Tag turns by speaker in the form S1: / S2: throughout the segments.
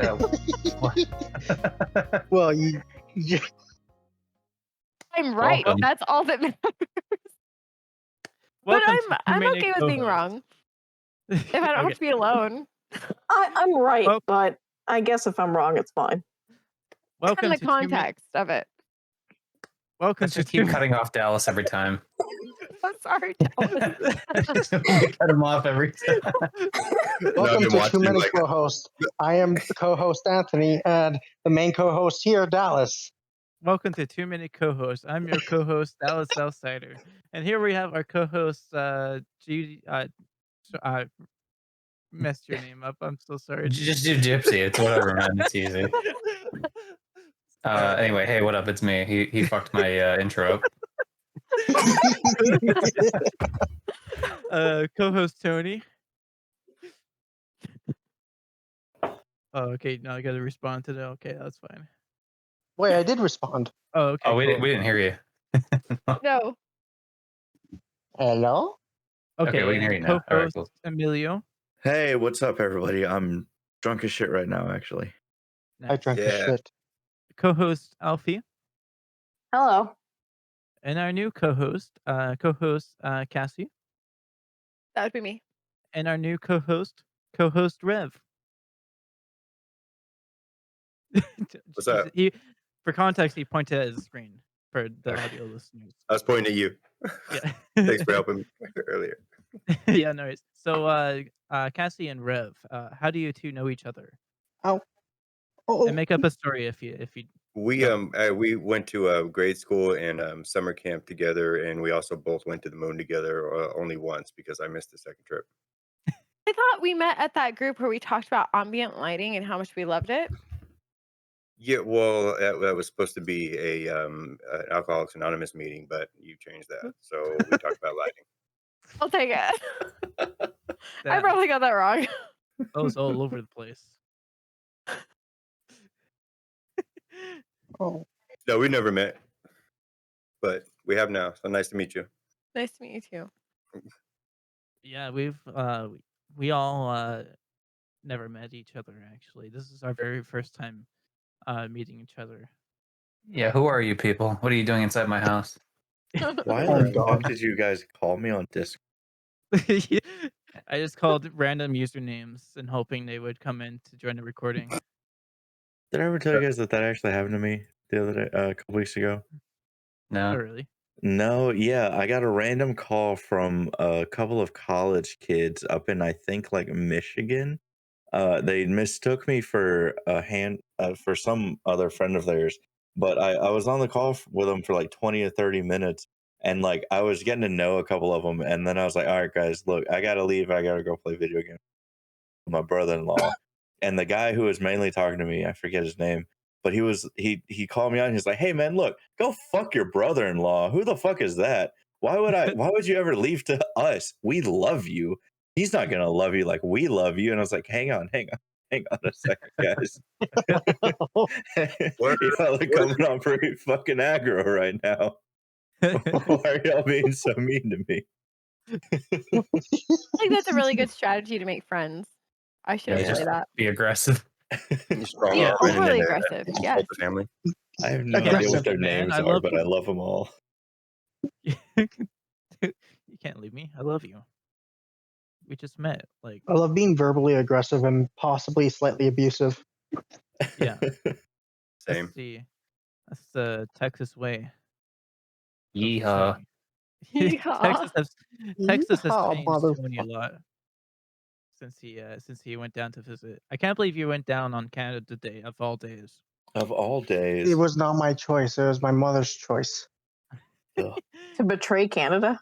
S1: Yeah.
S2: Well,
S3: I'm right.
S1: Welcome.
S3: That's all that matters. But I'm okay with being wrong. If I don't have to be alone.
S4: I'm right,
S1: Well-
S4: but I guess if I'm wrong, it's fine.
S1: Welcome
S3: In the
S1: to
S3: context of it.
S1: Welcome
S5: Let's
S1: to
S5: just keep cutting off Dallas every time.
S3: I'm sorry, Dallas.
S5: We cut him off every time.
S2: welcome
S6: been
S2: to
S6: watching,
S2: 2 Minute
S6: like-
S2: Co-host. I am the co-host Anthony, and the main co-host here, Dallas.
S1: Welcome to 2 Minute Co-host. I'm your co-host, Dallas Southsider. And here we have our co-host, Judy. Messed your name up. I'm so sorry.
S5: Just do Gypsy. It's whatever, man. It's easy. Anyway, hey, what up? It's me. He fucked my intro up.
S1: Co-host Tony. Oh, okay. Now I got to respond to that. Okay, that's fine.
S2: Wait, I did respond.
S1: Oh, okay.
S5: Oh, we
S1: cool.
S5: didn't hear you.
S3: No.
S2: Hello?
S5: Okay, we can hear you now. All right,
S1: Co-host
S5: cool.
S1: Emilio.
S6: Hey, what's up, everybody? I'm drunk as shit right now, actually.
S2: I drank a
S6: Yeah.
S2: shit.
S1: Co-host Alfie.
S4: Hello.
S1: And our new co-host, Cassie.
S3: That would be me.
S1: And our new co-host Rev.
S6: What's up?
S1: For context, he pointed at his screen for the audio listeners.
S6: I was pointing at you.
S1: Yeah.
S6: Thanks for helping me earlier.
S1: Yeah, no worries. So, Cassie and Rev, how do you two know each other?
S2: Oh.
S1: And make up a story if you.
S6: We went to grade school and summer camp together, and we also both went to the moon together only once because I missed the second trip.
S3: I thought we met at that group where we talked about ambient lighting and how much we loved it.
S6: Yeah, well, that was supposed to be an Alcoholics Anonymous meeting, but you changed that, so we talked about lighting.
S3: I'll take it. I probably got that wrong.
S1: That was all over the place.
S2: Oh.
S6: No, we never met, but we have now. So nice to meet you.
S3: Nice to meet you too.
S1: Yeah, we all never met each other actually. This is our very first time meeting each other.
S5: Yeah, who are you people? What are you doing inside my house?
S6: Why
S2: Oh,
S6: the
S2: God.
S6: fuck did you guys call me on Discord?
S1: I just called random usernames and hoping they would come in to join the recording.
S6: Did I ever tell you guys that actually happened to me the other day, a couple weeks ago?
S1: Oh,
S5: No.
S1: really?
S6: No, yeah, I got a random call from a couple of college kids up in, I think, like Michigan. They mistook me for for some other friend of theirs, but I was on the call with them for like 20 or 30 minutes, and like I was getting to know a couple of them, and then I was like, all right, guys, look, I gotta leave. I gotta go play video games with my brother-in-law. And the guy who was mainly talking to me, I forget his name, but he called me out and he's like, hey man, look, go fuck your brother-in-law. Who the fuck is that? Why would you ever leave to us? We love you. He's not gonna love you like we love you. And I was like, hang on a second, guys. Y'all are coming on pretty fucking aggro right now. Why are y'all being so mean to me?
S3: I think that's a really good strategy to make friends. I should
S5: Yeah,
S3: say
S5: just
S3: that.
S5: be aggressive.
S6: Strong
S3: Yeah,
S6: arm and
S3: overly
S6: then,
S3: aggressive. Yes.
S6: hold the family. I have no
S1: Yeah,
S6: idea what their
S1: man,
S6: names
S1: I
S6: are,
S1: love
S6: but I love them all.
S1: You can't leave me. I love you. We just met. Like,
S2: I love being verbally aggressive and possibly slightly abusive.
S1: yeah.
S6: Same.
S1: That's the Texas way. of
S5: Yeehaw.
S1: saying-
S3: Yeehaw.
S1: Texas has
S2: Yeehaw,
S1: changed Tony a lot since he went down to visit. I can't believe you went down on Canada Day of all days.
S6: Of all days.
S2: It was not my choice. It was my mother's choice.
S6: Ugh.
S4: To betray Canada?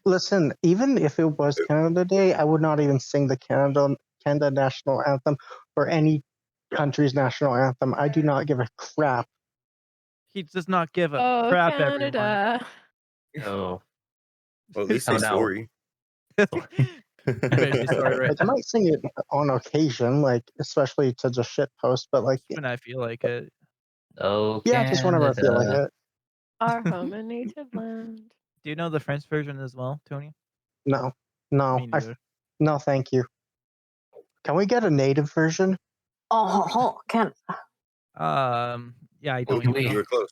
S2: Listen, even if it was Canada Day, I would not even sing the Canada national anthem or any country's national anthem. I do not give a crap.
S1: He does not give a crap,
S3: Canada.
S5: Oh.
S6: Well, at least say
S5: Oh, no.
S6: sorry.
S1: everyone. Better be sorry right
S2: Like, I
S1: now.
S2: might sing it on occasion, like especially to just shit post, but like,
S1: When I feel like it.
S5: Oh,
S2: yeah, just whenever I feel like
S5: Canada.
S2: it.
S3: Our home and native land.
S1: Do you know the French version as well, Tony?
S2: No,
S1: Me neither.
S2: no, thank you. Can we get a native version?
S4: Canada.
S1: Yeah, I don't
S5: We-
S1: even
S7: You
S1: know.
S7: were close.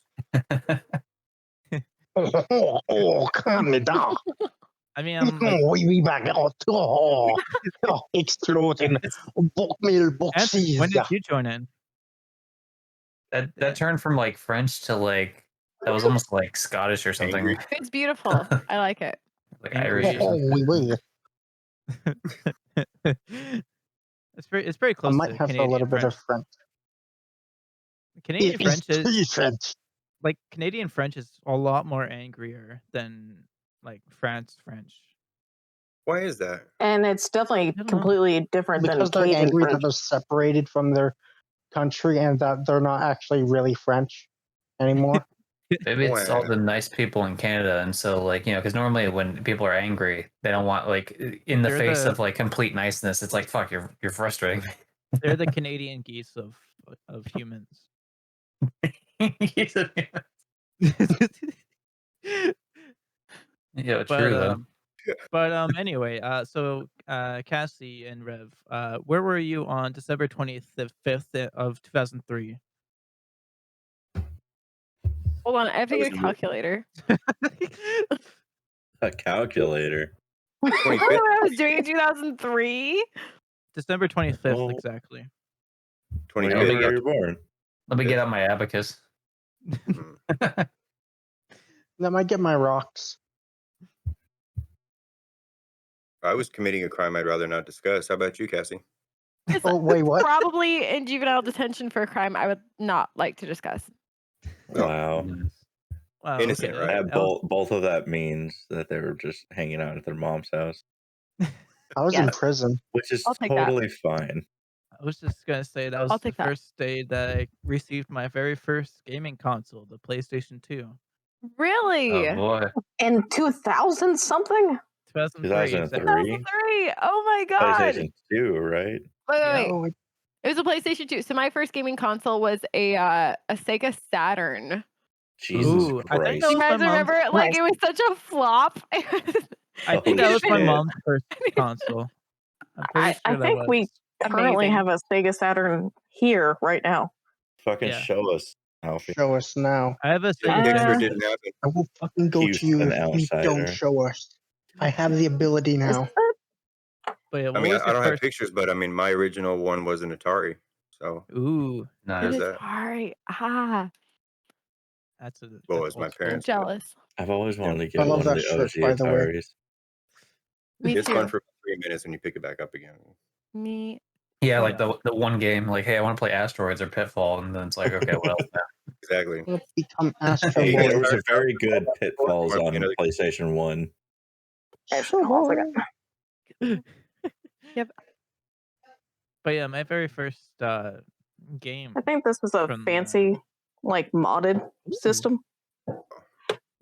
S2: Canada.
S1: I mean, I'm like,
S2: We back out. Exploding. Bookmeal,
S1: Anthony, when
S2: boxies.
S1: did you join in?
S5: that turned from like French to like that was almost like Scottish or something,
S7: Angry.
S3: It's beautiful. I like it.
S5: like
S1: Angry.
S5: Irish. Or something.
S2: We.
S1: It's very
S2: I
S1: close
S2: might
S1: to
S2: have a
S1: Canadian
S2: little bit
S1: French.
S2: of French.
S1: Canadian French is
S2: It's French.
S1: like Canadian French is a lot more angrier than like France French.
S7: Why is that?
S4: And it's definitely
S1: don't know.
S4: completely different
S2: Because
S4: than
S2: they're
S4: Canadian
S2: angry that
S4: French.
S2: they're separated from their country and that they're not actually really French anymore.
S5: Maybe it's all
S7: Wow.
S5: the nice people in Canada, and so like because normally when people are angry, they don't want like in the
S1: They're
S5: face
S1: the-
S5: of like complete niceness. It's like fuck, you're frustrating.
S1: They're the Canadian geese of humans.
S5: Yeah, true though.
S1: But anyway, so Cassie and Rev, where were you on December 25th of 2003?
S3: Hold on, I have to
S7: That
S3: get a
S7: was
S3: calculator.
S6: A calculator.
S3: I don't know
S7: 25th.
S3: what I was doing in 2003.
S1: December 25th,
S6: Oh.
S1: exactly.
S6: When
S7: 25th.
S6: you were born.
S5: Let me get out my abacus.
S7: Mm.
S2: That might get my rocks.
S7: I was committing a crime I'd rather not discuss. How about you, Cassie?
S3: It's
S2: Oh, wait, what?
S3: probably in juvenile detention for a crime I would not like to discuss.
S6: Wow.
S1: Wow,
S7: Innocent,
S1: okay,
S7: right?
S1: that was-
S6: Both of that means that they were just hanging out at their mom's house,
S2: I was in
S3: Yes.
S2: prison.
S6: which is
S3: I'll take that.
S6: totally fine.
S1: I was just gonna say that
S3: I'll
S1: was the
S3: take that.
S1: first day that I received my very first gaming console, the PlayStation 2.
S3: Really?
S5: Oh boy.
S4: In 2000 something?
S1: 2003. Exactly.
S6: 2003?
S3: 2003. Oh my god.
S6: PlayStation 2, right?
S3: Wait.
S2: Oh,
S3: It was a PlayStation 2. So my first gaming console was a Sega Saturn.
S6: Jesus
S1: Ooh, I think that
S6: Christ.
S3: You
S1: was
S3: guys
S1: my mom's.
S3: remember it? Like
S4: Nice.
S3: it was such a flop.
S1: I
S6: Oh,
S1: think that was my
S6: shit.
S1: mom's first console. I'm pretty sure
S4: I
S1: that
S4: think
S1: was.
S4: we currently
S3: Amazing.
S4: have a Sega Saturn here right now.
S6: Fucking
S1: Yeah.
S6: show us, Alfie.
S2: show us now.
S1: I have a
S7: The
S1: Sega
S7: picture
S1: Saturn.
S7: didn't happen.
S2: I will fucking go to you
S6: Houston
S2: if you don't
S6: outsider.
S2: show us. I have the ability
S4: Is
S2: now.
S1: But yeah,
S7: I
S1: what
S7: mean,
S1: was
S7: I
S1: your
S7: don't have
S1: first?
S7: pictures, but I mean, my original one was an Atari. So
S1: Ooh,
S3: It
S5: Nice.
S3: is
S7: that?
S3: hard.
S1: that's a.
S7: Well,
S1: That's
S7: as my
S1: old school.
S3: I'm
S7: parents.
S3: jealous.
S6: I've always wanted to
S2: I
S6: get
S2: love
S6: one of
S2: that
S6: the
S2: shirt,
S6: OG
S2: by the way.
S6: Ataris.
S3: Me
S7: It's fun
S3: too.
S7: for 3 minutes when you pick it back up again.
S3: Me.
S5: Yeah, like
S1: Yeah.
S5: the one game, like, hey, I want to play Asteroids or Pitfall, and then it's like, okay, what else? now?
S7: Exactly.
S2: Let's become Astro
S6: Hey,
S7: you guys
S6: there
S2: Boy.
S6: was a
S7: started
S6: very
S7: out-
S6: good Pitfalls
S7: Wanna
S6: on
S7: play another-
S6: PlayStation 1.
S4: Actually, hold on a second.
S1: But yeah, my very first game.
S4: I think this was a
S1: From,
S4: fancy, like modded system.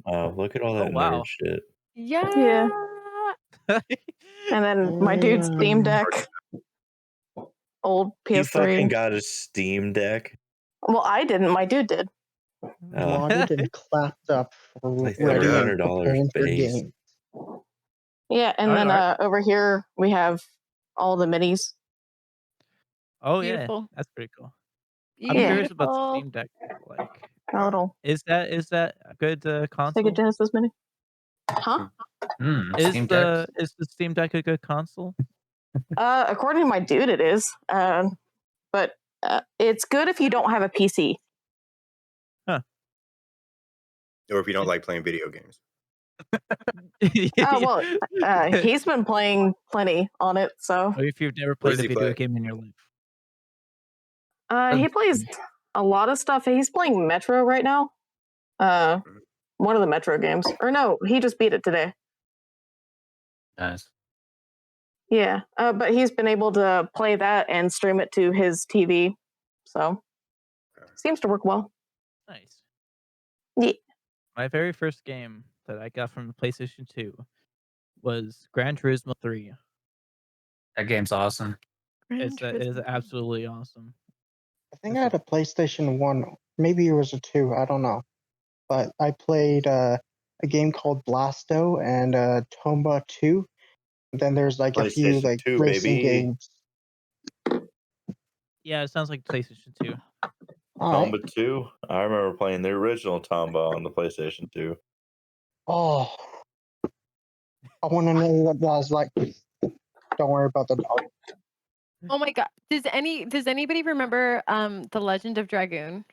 S6: Oh, look at all that
S1: wow.
S6: nerd shit.
S3: Yeah.
S4: And then my dude's Steam Deck, old
S6: You fucking
S4: PS3.
S6: got a Steam Deck?
S4: Well, I didn't. My dude did.
S2: Lauded and clapped up for
S6: Like
S2: ready and
S6: $300
S2: preparing for
S6: base.
S2: game.
S4: Yeah, and then
S1: Alright.
S4: over here we have all the minis.
S1: Oh
S3: Beautiful.
S1: yeah, that's pretty cool. I'm
S4: Yeah.
S1: curious about the
S3: Beautiful.
S1: Steam Deck. Like,
S4: A little
S1: is that a good console?
S4: Sega Genesis mini. Huh?
S1: Is
S5: Steam Deck.
S1: the Steam Deck a good console?
S4: According to my dude, it is. But it's good if you don't have a PC.
S7: Or if you don't like playing video games.
S4: Oh well, he's been playing plenty on it, so
S1: Or if you've never
S7: What
S1: played
S7: does
S1: a
S7: he
S1: video
S7: play?
S1: game in your life.
S4: he plays a lot of stuff. He's playing Metro right now. One of the Metro games, or no, he just beat it today.
S5: Nice.
S4: Yeah, but he's been able to play that and stream it to his TV, so seems to work well.
S1: Nice.
S4: Yeah.
S1: My very first game that I got from the PlayStation 2 was Gran Turismo 3.
S5: That game's awesome.
S1: It is absolutely awesome.
S2: I think I had a PlayStation 1. Maybe it was a 2. I don't know. But I played a game called Blasto and Tomba 2. And then there's like a few
S6: PlayStation
S2: like
S6: 2,
S2: racing
S6: baby.
S2: games.
S1: Yeah, it sounds like PlayStation 2.
S2: All right.
S6: Tomba 2. I remember playing the original Tomba on the PlayStation 2.
S2: Oh, I want to know what that was like. Don't worry about the dog.
S3: Oh my god. Does anybody remember The Legend of Dragoon?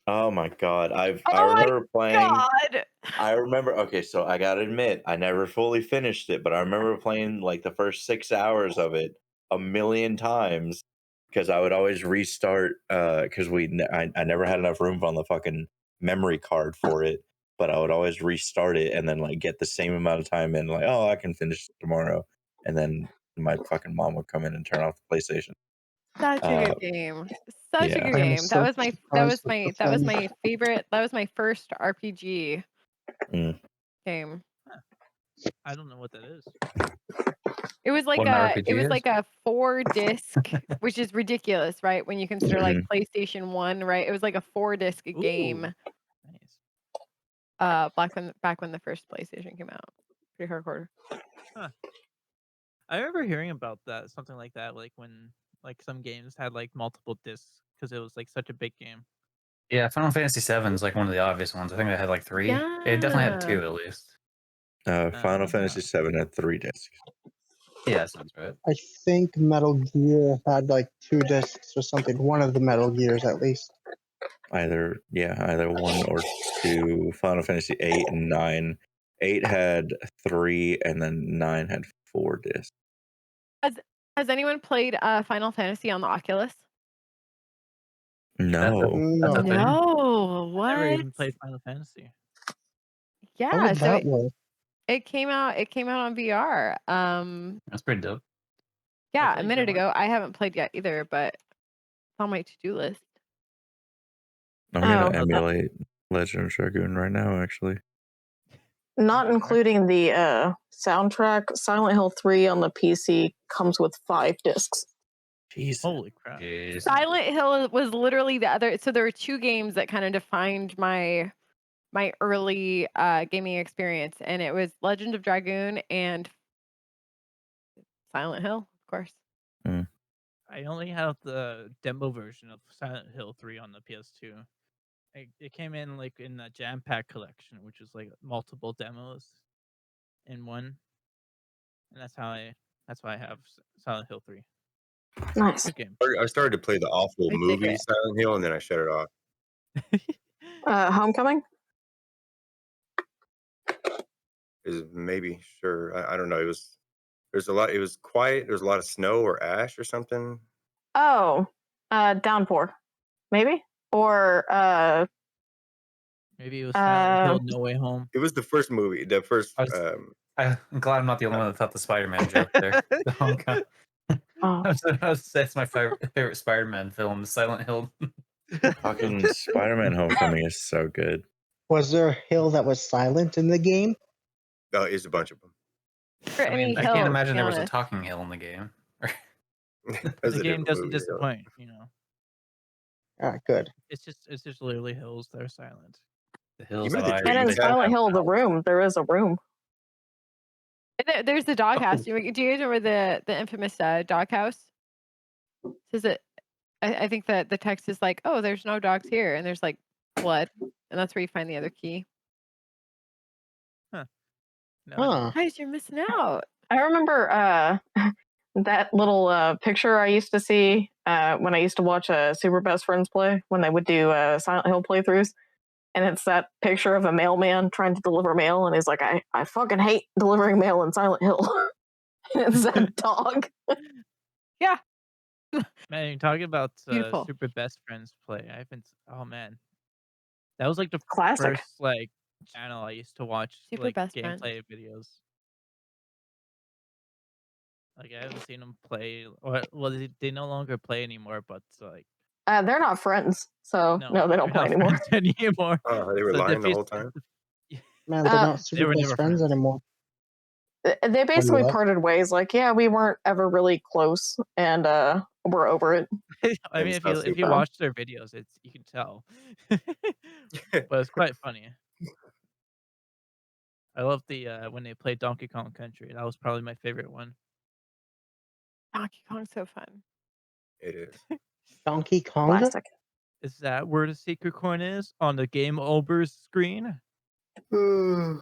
S6: Oh my god. I
S3: Oh my
S6: remember playing.
S3: God.
S6: I remember. Okay, so I gotta admit, I never fully finished it, but I remember playing like the first 6 hours of it a million times because I would always restart. Because I never had enough room on the fucking memory card for it, but I would always restart it and then like get the same amount of time in. Like, oh, I can finish it tomorrow, and then my fucking mom would come in and turn off the PlayStation.
S3: Such a
S6: Uh,
S3: good game. Such a
S6: yeah.
S3: good
S2: I am
S3: game.
S2: so
S3: That was
S2: surprised with the
S3: my favorite. That was my first RPG
S6: Mm.
S3: game.
S1: I don't know what that is.
S3: It was like
S5: What an RPG is?
S3: a 4-disc, which is ridiculous, right? When you consider like
S6: Mhm.
S3: PlayStation 1, right? It was like a 4-disc game.
S1: Ooh, nice.
S3: Back when the first PlayStation came out. Pretty hardcore.
S1: Huh. I remember hearing about that, something like that, like when like some games had like multiple discs because it was like such a big game.
S5: Yeah, Final Fantasy VII is like one of the obvious ones. I think they had like 3. It definitely had
S3: Yeah.
S5: 2 at least.
S6: Final Fantasy VII had 3 discs.
S5: Yeah, that sounds right.
S2: I think Metal Gear had like 2 discs or something. One of the Metal Gears, at least.
S6: Either 1 or 2. Final Fantasy 8 and 9. 8 had 3, and then 9 had 4 discs.
S3: Has anyone played Final Fantasy on the Oculus?
S6: No.
S5: That's a thing.
S3: No.
S1: I never even
S3: What?
S1: played Final Fantasy.
S2: How
S3: Yeah,
S2: would
S3: so
S2: that work?
S3: it came out on VR.
S5: That's pretty dope.
S3: Yeah, a
S1: Hopefully
S3: minute
S1: get one.
S3: ago. I haven't played yet either, but it's on my to-do list.
S6: I'm gonna
S4: Oh.
S6: emulate Legend of Dragoon right now, actually.
S4: Not
S1: VR.
S4: including the soundtrack, Silent Hill 3 on the PC comes with 5 discs.
S6: Jesus.
S1: Holy crap.
S5: Jeez.
S3: Silent Hill was literally the other. So there were 2 games that kind of defined my early gaming experience, and it was Legend of Dragoon and Silent Hill, of course.
S1: I only have the demo version of Silent Hill 3 on the PS2. It came in like in the Jam Pack collection, which is like multiple demos in one, and that's why I have Silent Hill 3.
S4: Nice.
S1: Good game.
S7: I started to play the awful
S3: My
S7: movie
S3: secret.
S7: Silent Hill, and then I shut it off.
S4: Homecoming?
S7: Is maybe sure. I don't know. There's a lot. It was quiet. There's a lot of snow or ash or something.
S4: Oh, Downpour, maybe? Or
S1: Maybe it was Silent Hill
S4: Uh,
S1: No Way Home.
S7: It was the first movie. The first.
S5: I'm glad I'm not the only one that thought the Spider-Man joke there. The Homecoming.
S4: oh,
S5: That's my favorite Spider-Man film, Silent Hill.
S6: Fucking Spider-Man Homecoming is so good.
S2: Was there a hill that was silent in the game?
S7: No, it's a bunch of them.
S3: For
S5: I
S3: any
S5: mean, I
S3: hill,
S5: can't
S3: to
S5: imagine
S3: be
S5: there was a
S3: honest.
S5: talking hill in the game.
S7: That's
S1: The
S7: a
S1: game
S7: different
S1: doesn't
S7: movie,
S1: disappoint, you know.
S2: Ah, good.
S1: It's just literally hills that are silent.
S5: The hills
S7: Remember the
S5: high.
S4: and in
S7: dreams
S4: Silent
S7: have-
S4: Hill, the room, there is a room.
S3: There's the doghouse.
S5: Oh.
S3: Do you guys remember the infamous doghouse? Says it. I think that the text is like, "Oh, there's no dogs here," and there's like blood, and that's where you find the other key.
S1: No,
S2: Huh.
S3: Guys, you're missing out.
S4: I remember that little picture I used to see when I used to watch Super Best Friends play when they would do Silent Hill playthroughs. And it's that picture of a mailman trying to deliver mail, and he's like, I fucking hate delivering mail in Silent Hill. It's that dog.
S3: Yeah.
S1: Man, you're talking about
S3: Beautiful.
S1: Super Best Friends play. I haven't. Oh man, that was like the
S4: Classic.
S1: first like channel I used to watch
S3: Super
S1: like
S3: Best Friends.
S1: gameplay videos. Like I haven't seen them play, or well, they no longer play anymore. But like,
S4: They're not friends, so no, they don't
S1: they're
S4: play
S1: not
S4: anymore.
S1: friends anymore.
S7: Oh, they were
S1: So
S7: lying the
S1: defeats-
S7: whole time.
S2: Man, they're
S4: Uh,
S2: not super
S1: were
S2: best
S1: never
S2: friends
S1: friends.
S2: anymore.
S4: They basically
S2: what?
S4: parted ways. Like, yeah, we weren't ever really close, and we're over it.
S1: I mean,
S7: it's
S1: if
S7: not
S1: you
S7: super.
S1: watch their videos, you can tell. But it's quite funny. I love the when they played Donkey Kong Country. That was probably my favorite one.
S3: Donkey Kong's so fun.
S7: It is.
S2: Donkey Kong?
S4: Classic.
S1: Is that where the secret coin is on the game over's screen?
S3: Who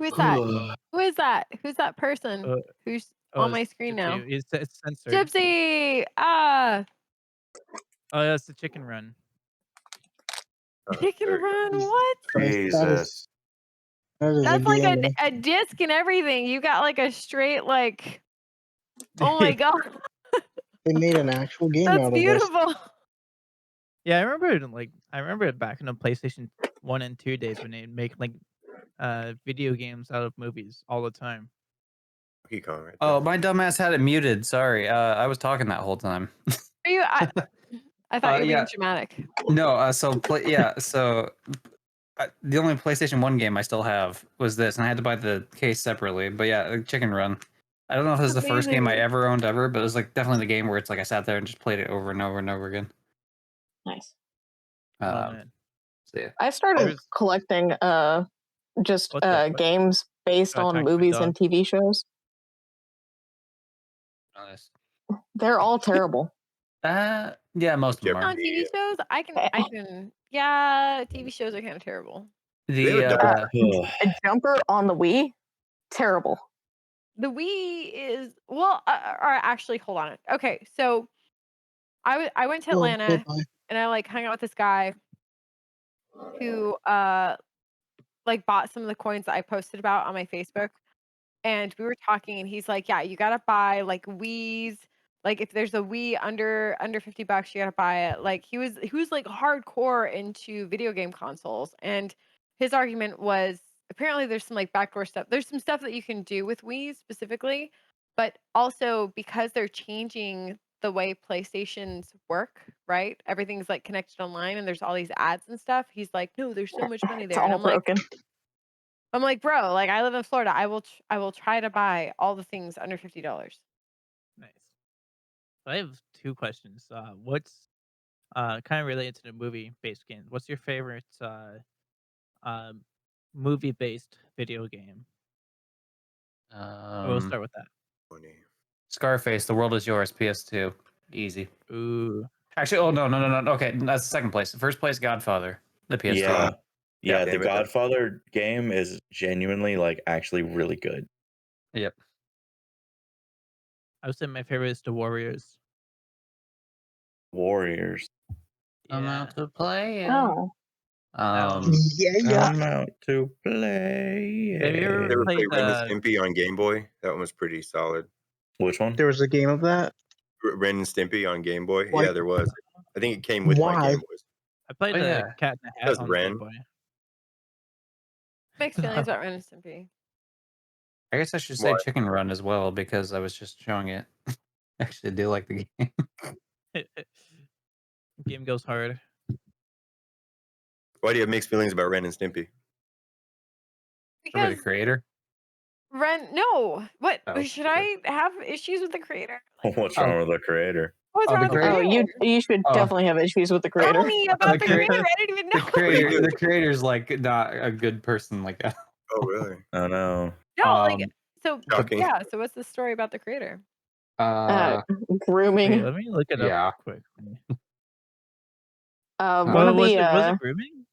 S3: is that? Who is that? Who's that person
S1: Uh,
S3: who's
S1: Oh,
S3: on my
S1: it's
S3: screen
S1: Gypsy.
S3: now?
S1: It's censored.
S3: Gypsy! Ah!
S1: Oh, yeah, it's the chicken run.
S3: Chicken
S7: there you go.
S3: Run, what?
S6: Jesus.
S2: That is
S3: That's
S2: a
S3: like
S2: game.
S3: a disc and everything. You got like a straight like. Oh my god,
S2: They made an actual game
S3: that's
S2: out of this.
S3: beautiful.
S1: Yeah, I remember it back in the PlayStation 1 and 2 days when they'd make like video games out of movies all the time.
S7: Donkey Kong right
S5: Oh,
S7: there.
S5: my dumbass had it muted. Sorry, I was talking that whole time.
S3: Are you? I thought you were
S5: yeah.
S3: being dramatic.
S5: No, so the only PlayStation 1 game I still have was this, and I had to buy the case separately. But yeah, Chicken Run. I don't know if this is the first game I
S3: Amazing.
S5: ever owned ever, but it was like definitely the game where it's like I sat there and just played it over and over and over again.
S4: Nice.
S1: Oh,
S5: Um,
S1: man.
S5: so yeah.
S4: I started
S1: There's-
S4: collecting just
S1: What the- what-
S4: games based
S1: Go ahead,
S4: on
S1: talk to my
S4: movies
S1: dog.
S4: and TV shows.
S5: Nice.
S4: They're all terrible.
S5: Yeah, most of them
S3: On
S5: are.
S3: TV shows, I can. Yeah, TV shows are kind of terrible.
S7: They have a
S5: The
S7: double-
S6: Ugh.
S4: A jumper on the Wii, terrible.
S3: The Wii is or actually, hold on. Okay, so I went to
S2: Oh,
S3: Atlanta
S2: goodbye.
S3: and I like hung out with this guy who like bought some of the coins that I posted about on my Facebook, and we were talking, and he's like, "Yeah, you gotta buy like Wii's. Like if there's a Wii under $50, you gotta buy it." Like he was like hardcore into video game consoles, and his argument was apparently there's some like backdoor stuff. There's some stuff that you can do with Wii specifically, but also because they're changing the way PlayStations work, right? Everything's like connected online, and there's all these ads and stuff. He's like, "No, there's so much money
S4: It's
S3: there," and
S4: all broken.
S3: I'm like, bro, like I live in Florida. I will try to buy all the things under $50.
S1: Nice. I have two questions. What's kind of related to the movie-based games? What's your favorite movie-based video game? We'll start with that.
S7: Funny.
S5: Scarface, The World Is Yours, PS2. Easy.
S1: Ooh.
S5: Actually, oh no. Okay, that's second place. First place, Godfather, the PS2.
S6: Yeah. Yeah,
S7: damn
S6: the
S7: it.
S6: Godfather game is genuinely like actually really good.
S5: Yep.
S1: I would say my favorite is The Warriors.
S6: Warriors.
S5: I'm
S1: Yeah.
S5: out to play it.
S4: Oh,
S2: Yeah.
S6: I'm out to play.
S1: Have you ever
S7: They ever
S1: played
S7: played Ren and Stimpy on Game Boy? That one was pretty solid.
S6: Which one?
S2: There was a game of that.
S7: Ren and Stimpy on Game Boy?
S2: Why-
S7: Yeah, there was. I think it came with my
S2: Why?
S7: Game Boys.
S1: I played
S5: Oh,
S1: the
S5: yeah.
S1: Cat in the Hat
S7: That's
S1: on the Game
S7: Ren.
S1: Boy.
S3: Mixed feelings about Ren and Stimpy.
S5: I guess I should say
S7: Why?
S5: Chicken Run as well because I was just showing it. I actually do like the game.
S1: Game goes hard.
S7: Why do you have mixed feelings about Ren and Stimpy?
S5: Remember
S3: Because
S5: the creator?
S3: no. What
S5: Oh,
S3: should
S5: okay.
S3: I have issues with the creator? Like,
S6: What's wrong with the creator?
S3: what's
S5: Oh,
S3: wrong
S5: the
S3: with the
S4: oh,
S3: creator?
S4: you should
S5: Oh.
S4: definitely have issues with the creator.
S3: Tell me about the
S5: creator-
S3: creator. I didn't even know.
S5: The creator's like not a good person like that.
S7: Oh, really?
S6: I know.
S3: No, like
S5: Um,
S3: so.
S7: Shocking.
S3: Yeah. So what's the story about the creator?
S4: Grooming.
S1: Wait, let me look it
S5: Yeah.
S1: up quick.
S4: One
S1: Well,
S4: of
S1: was
S4: the
S1: it grooming?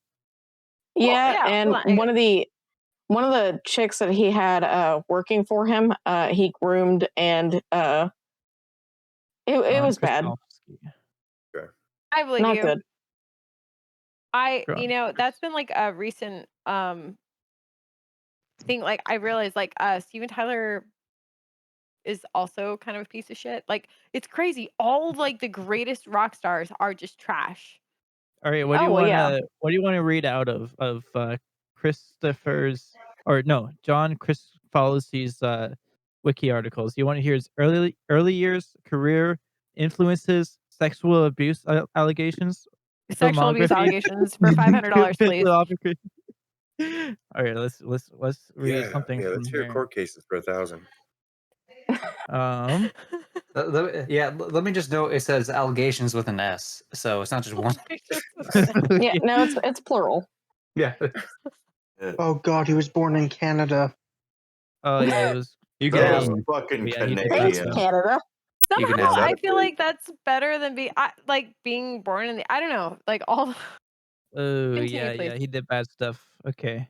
S4: yeah,
S3: yeah,
S4: and
S3: hold on.
S4: one of the chicks that he had working for him, he groomed, and it
S1: John
S4: was bad,
S1: Krasinski.
S3: I believe
S4: not
S3: you.
S4: good.
S3: That's been like a recent thing. Like I realized like Steven Tyler is also kind of a piece of shit. Like it's crazy. All of, like the greatest rock stars are just trash.
S1: All right, what do
S4: Oh,
S1: you
S4: well,
S1: want
S4: yeah.
S1: to what do you want to read out of Christopher's or no, John Christopher's wiki articles? You want to hear his early years, career, influences, sexual abuse allegations,
S3: Sexual abuse
S1: filmography,
S3: allegations for $500, please.
S1: bibliography. All right, let's read
S7: Yeah,
S1: something
S7: yeah.
S1: from
S7: Let's hear
S1: here.
S7: court cases for 1,000.
S5: Let me just note it says allegations with an S, so it's not just one.
S4: Yeah, no, it's plural.
S5: Yeah.
S2: Oh God, he was born in Canada.
S1: Oh yeah, it was.
S5: You
S6: Those
S5: can
S1: Yeah,
S6: fucking
S1: he did
S4: Thanks,
S6: Canadians.
S4: Canada.
S5: You can
S3: Somehow
S5: have
S3: I
S5: that.
S3: feel like that's better than being born in the. I don't know, like all.
S1: Oh
S3: Continue,
S1: yeah,
S3: please.
S1: he did bad stuff. Okay.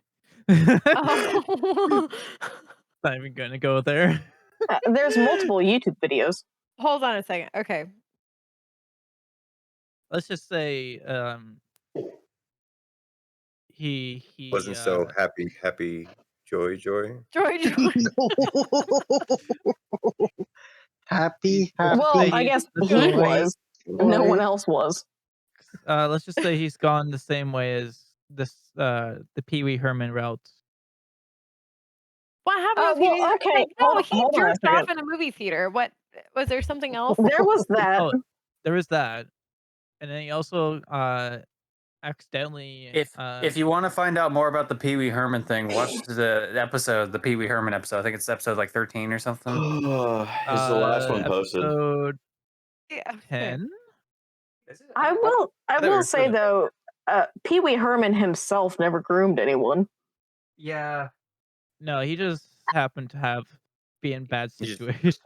S3: Oh.
S1: Not even gonna go there.
S4: There's multiple YouTube videos.
S3: Hold on a second. Okay.
S1: Let's just say he
S7: Wasn't so happy, joy.
S3: George.
S2: Happy,
S1: let's just
S4: Well,
S1: say
S2: happy.
S4: I
S1: he
S4: guess
S1: the
S4: he
S1: same way
S4: was. No one
S2: Joy.
S4: else was.
S1: let's just say he's gone the same way as this the Pee Wee Herman route.
S3: What happened with
S4: Well,
S3: Pee-wee?
S4: okay.
S3: Like, no, he
S4: Hold on a
S3: jerked off
S4: second.
S3: in a movie theater. What was there something else?
S4: There was that.
S1: Oh, there is that. And then he also accidentally
S5: If you want to find out more about the Pee Wee Herman thing, watch the Pee Wee Herman episode. I think it's episode like 13 or something.
S6: Is the last one posted?
S1: episode
S3: Yeah, okay.
S1: 10?
S4: I will say though, Pee Wee Herman himself never groomed anyone.
S5: Yeah.
S1: No, he just happened to be in bad
S7: He just-
S1: situations.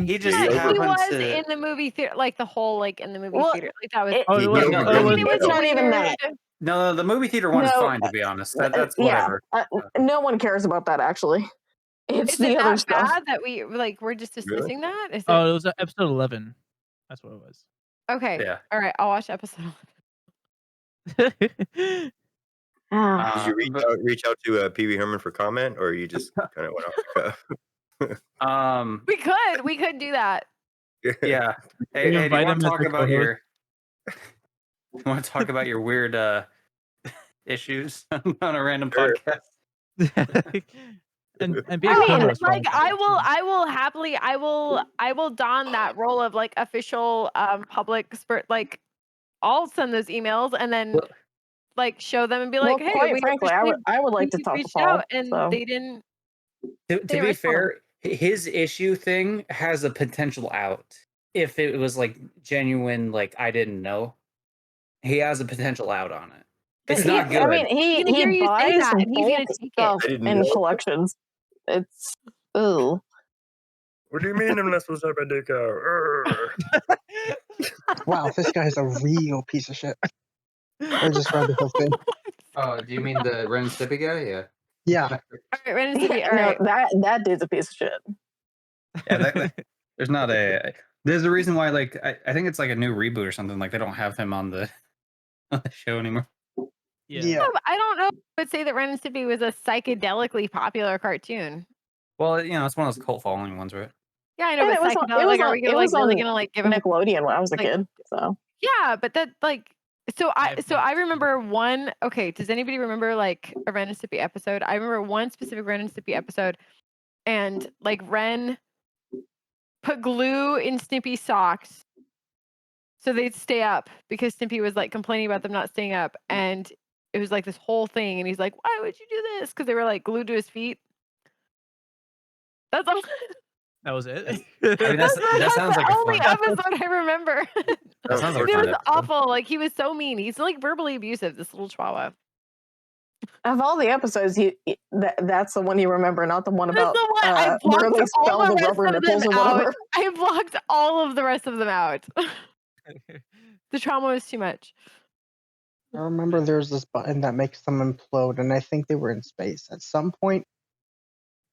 S5: He just
S3: Yeah, he
S5: happens
S3: was
S5: to.
S3: in the movie theater, like the whole in the movie
S4: Well,
S3: theater. Like that was.
S4: it-
S1: Oh,
S7: He
S1: it was,
S7: overgrown
S1: oh, it was,
S3: I mean, it was
S4: It's not even
S3: weird.
S4: that.
S5: No, the movie theater one is
S4: No,
S5: fine, to be honest. That's
S4: yeah,
S5: whatever.
S4: no one cares about that actually. It's
S3: Is
S4: the
S3: it
S4: other
S3: that
S4: stuff.
S3: bad that we're just dismissing that? Is it
S1: oh, it was episode 11. That's what it was.
S3: okay?
S5: Yeah.
S3: All right, I'll watch episode.
S4: Ah.
S7: Did you reach out to Pee Wee Herman for comment, or you just kind of went off the cuff?
S3: We could do that.
S5: Yeah. Hey,
S1: You
S5: do you
S1: invite
S5: want
S1: him
S5: to
S1: as
S5: talk
S1: a
S5: about
S1: co-host?
S5: your? You want to talk about your weird issues on a random
S7: Sure.
S1: and be a
S3: I mean,
S1: co-host.
S3: like I will happily, I will don that role of like official public spurt. Like I'll send those emails and then
S5: Well-
S3: like show them and be
S4: Well,
S3: like, hey,
S4: quite
S3: we
S4: frankly, I would like to talk to
S3: reached
S4: Paul.
S3: out and
S4: So.
S3: they didn't.
S5: To
S3: They
S5: be
S3: respond.
S5: fair, his issue thing has a potential out. If it was like genuine, like I didn't know, he has a potential out on it. It's not good.
S4: I mean,
S3: He's gonna hear
S4: he
S3: you say
S4: buys
S3: that, and he's gonna
S4: bulk
S3: take it.
S4: stuff
S7: I didn't
S4: in
S7: know.
S4: collections. It's ooh.
S7: What do you mean I'm not supposed to have my dick out?
S2: Wow, this guy's a real piece of shit. I just read the whole thing.
S5: Oh, do you mean the Ren and Stimpy guy? Yeah.
S2: Yeah.
S3: All right, Ren and Stimpy, all
S4: No,
S3: right.
S4: that dude's a piece of shit.
S5: Yeah, there's not a. There's a reason why, like, I think it's like a new reboot or something. Like, they don't have him on the show anymore.
S2: Yeah.
S3: No, but I don't know if I would say that Ren and Stimpy was a psychedelically popular cartoon.
S5: Well, it's one of those cult following ones, right?
S3: Yeah, I know,
S4: And
S3: but
S4: it was on-
S3: psychedelic.
S4: it was
S3: Are
S4: on-
S3: we gonna
S4: it
S3: like
S4: was
S3: really
S4: on
S3: gonna like give him?
S4: Nickelodeon when I was a
S3: like-
S4: kid. So
S3: Yeah, but that like. So
S1: have
S3: I
S1: not
S3: remember one. Okay, does anybody remember like a Ren and Stimpy episode? I remember one specific Ren and Stimpy episode, and like Ren put glue in Stimpy's socks so they'd stay up because Stimpy was like complaining about them not staying up, and it was like this whole thing. And he's like, "Why would you do this?" Because they were like glued to his feet. That's all.
S1: That was it.
S5: I mean, that
S3: That's
S5: sounds like
S3: the
S5: a
S3: only
S5: fun.
S3: episode I remember.
S5: That sounds like
S3: It
S5: a
S3: was
S5: fun episode.
S3: awful. Like he was so mean. He's like verbally abusive. This little chihuahua.
S4: of all the episodes, that's the one you remember, not the one
S3: That's
S4: about
S3: the one I
S4: where
S3: blocked
S4: they
S3: all
S4: spell
S3: the
S4: the
S3: rest
S4: rubber
S3: of
S4: nipples
S3: them
S4: or whatever.
S3: out. I blocked all of the rest of them out. The trauma was too much.
S2: I remember there's this button that makes them implode, and I think they were in space. At some point,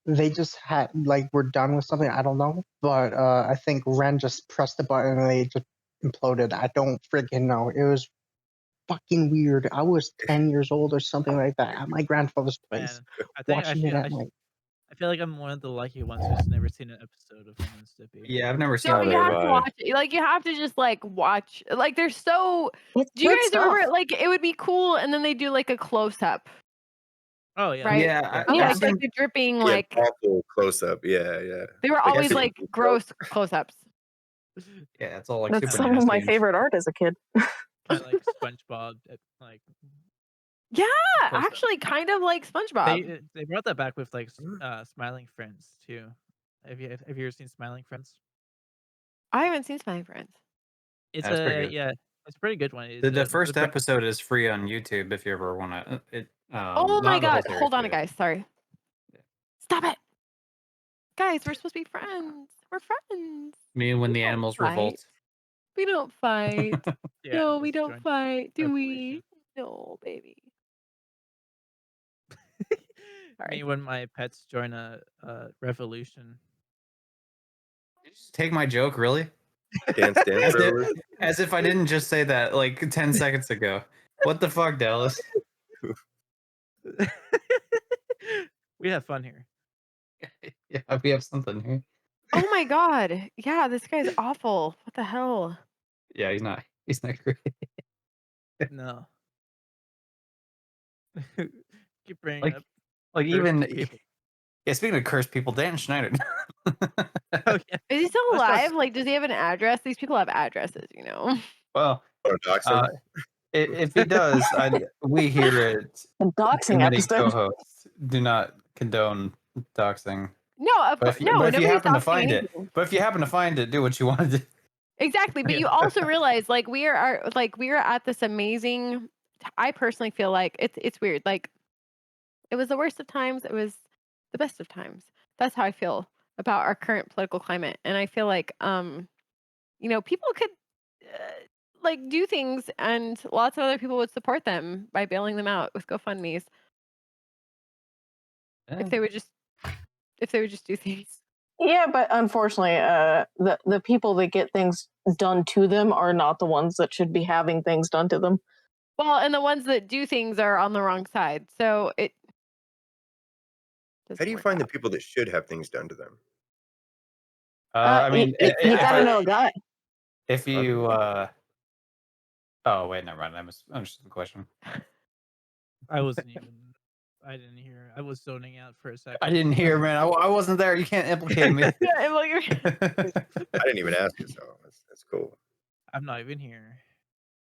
S2: they just had, were done with something. I don't know. But I think Ren just pressed the button and they just imploded. I don't freaking know. It was fucking weird. I was 10 years old or something like that at my grandfather's place,
S1: Man, I think
S2: watching it at night.
S1: I feel like I'm one of the lucky ones who's never seen an episode of Ren and Stimpy.
S5: Yeah, I've never seen
S3: So
S5: it.
S3: you
S6: Neither
S3: have
S6: have
S3: to
S6: I.
S3: watch it. Like you have to just like watch. Like they're so.
S4: It's
S3: Do you
S4: good
S3: guys
S4: stuff.
S3: remember? Like it would be cool, and then they do like a close up,
S1: Oh yeah.
S3: right?
S5: Yeah,
S3: Oh,
S5: I've
S3: like
S5: seen-
S3: the dripping,
S7: Yeah,
S3: like
S7: awful close up. Yeah.
S3: they were
S7: Like,
S3: always
S7: that's-
S3: like gross close ups.
S5: Yeah, it's all like
S4: That's
S5: super
S4: some of
S5: nasty
S4: my
S5: and
S4: favorite art as a kid.
S1: Kind of like SpongeBob. Like
S3: Yeah,
S1: close up.
S3: actually, kind of like SpongeBob.
S1: They brought that back with like Smiling Friends too. Have you ever seen Smiling Friends?
S3: I haven't seen Smiling Friends.
S1: It's
S5: That's pretty good.
S1: it's a pretty good one.
S5: The first episode is free on YouTube if you ever want to.
S3: Oh my
S5: not the whole
S3: god!
S5: series,
S3: Hold on,
S5: but yeah.
S3: guys. Sorry. Stop it, guys. We're supposed to be friends. We're friends.
S5: I mean, when
S3: We
S5: the
S3: don't
S5: animals
S3: fight.
S5: revolt.
S3: We don't fight.
S1: Yeah,
S3: No, we
S1: let's
S3: don't
S1: join
S3: fight. Do we?
S1: revolution.
S3: No, baby. Sorry.
S1: Me when my pets join a revolution.
S5: Did you just take my joke, really?
S7: Dance
S5: As if,
S7: revolution.
S5: as if I didn't just say that like 10 seconds ago. What the fuck, Dallas?
S1: We have fun here.
S5: Yeah, we have something here.
S3: Oh my god. Yeah, this guy's awful. What the hell?
S5: Yeah, he's not great.
S1: No. Keep bringing
S5: Like-
S1: up
S5: Like
S1: cursed
S5: even
S1: people.
S5: yeah, speaking of cursed people, Dan Schneider.
S1: Oh yeah.
S3: Is he still
S1: Let's
S3: alive?
S1: just-
S3: Like, does he have an address? These people have addresses, you know.
S5: Well,
S7: Oh, dox him?
S5: if he does, we here at
S4: A doxing
S5: Committee
S4: episode.
S5: co-hosts do not condone doxing.
S3: No, of
S5: But
S3: course.
S5: if you,
S3: No,
S5: but if you
S3: nobody's
S5: happen to
S3: doxing
S5: find it,
S3: anything.
S5: but if you happen to find it, do what you want to do.
S3: Exactly, but you
S1: Yeah.
S3: also realize like we are at this amazing. I personally feel like it's weird. Like it was the worst of times. It was the best of times. That's how I feel about our current political climate, and I feel like people could like do things, and lots of other people would support them by bailing them out with GoFundmes if they would just do things.
S4: Yeah, but unfortunately, the people that get things done to them are not the ones that should be having things done to them.
S3: Well, and the ones that do things are on the wrong side, so it.
S7: How do you
S3: work
S7: find the
S3: out.
S7: people that should have things done to them?
S5: I mean,
S4: you
S5: if
S4: gotta
S5: I-
S4: know a guy.
S5: If you, oh wait, never mind. I understood the question.
S1: I wasn't even. I didn't hear. I was zoning out for a second.
S5: I didn't hear, man. I wasn't there. You can't implicate me.
S3: Yeah, I'm like,
S7: I didn't even ask you, so that's cool.
S1: I'm not even here.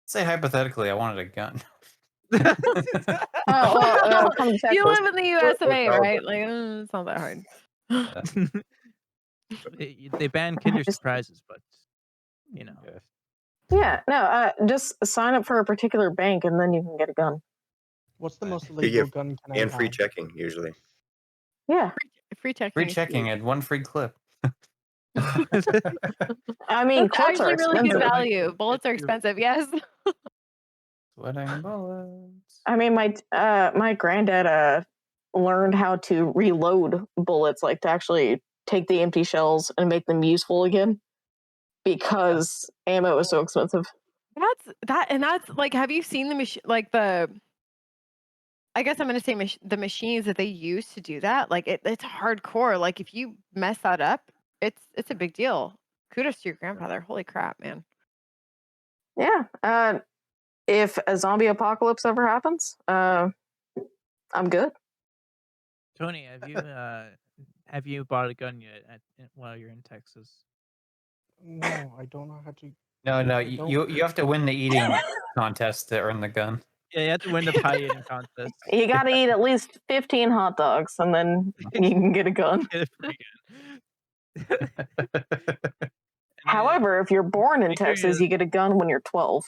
S5: Say hypothetically, I wanted a gun.
S4: Oh, well, come to
S3: you
S4: Texas.
S3: live in the U.S. of A,
S7: Or-
S3: right? Like, it's not that hard.
S1: They banned Kinder Surprises, but you know.
S4: Yeah, no, just sign up for a particular bank and then you can get a gun.
S2: What's the most
S7: You
S2: illegal
S7: get-
S2: gun can I
S7: And free
S2: have?
S7: checking, usually.
S4: Yeah,
S3: Free checking.
S5: Free
S3: is
S5: checking
S3: huge.
S5: and one free clip.
S4: I mean,
S3: That's
S4: clips are
S3: actually really good
S4: expensive.
S3: value. Bullets are expensive, yes.
S5: Sweating bullets.
S4: I mean, my granddad learned how to reload bullets, like to actually take the empty shells and make them useful again, because ammo is so expensive.
S3: That's like, have you seen the machine? Like I guess I'm gonna say the machines that they use to do that. Like it's hardcore. Like if you mess that up, it's a big deal. Kudos to your grandfather. Holy crap, man.
S4: Yeah. If a zombie apocalypse ever happens, I'm good.
S1: Tony, have you bought a gun yet while you're in Texas?
S2: No, I don't know how to.
S5: No,
S2: I
S5: you have to win the eating contest to earn the gun.
S1: Yeah, you have to win the pie eating contest.
S4: You got to eat at least 15 hot dogs, and then you can get a gun.
S1: Get a free gun.
S4: However, if you're born in
S1: Make sure
S4: Texas,
S1: you-
S4: you get a gun when you're 12.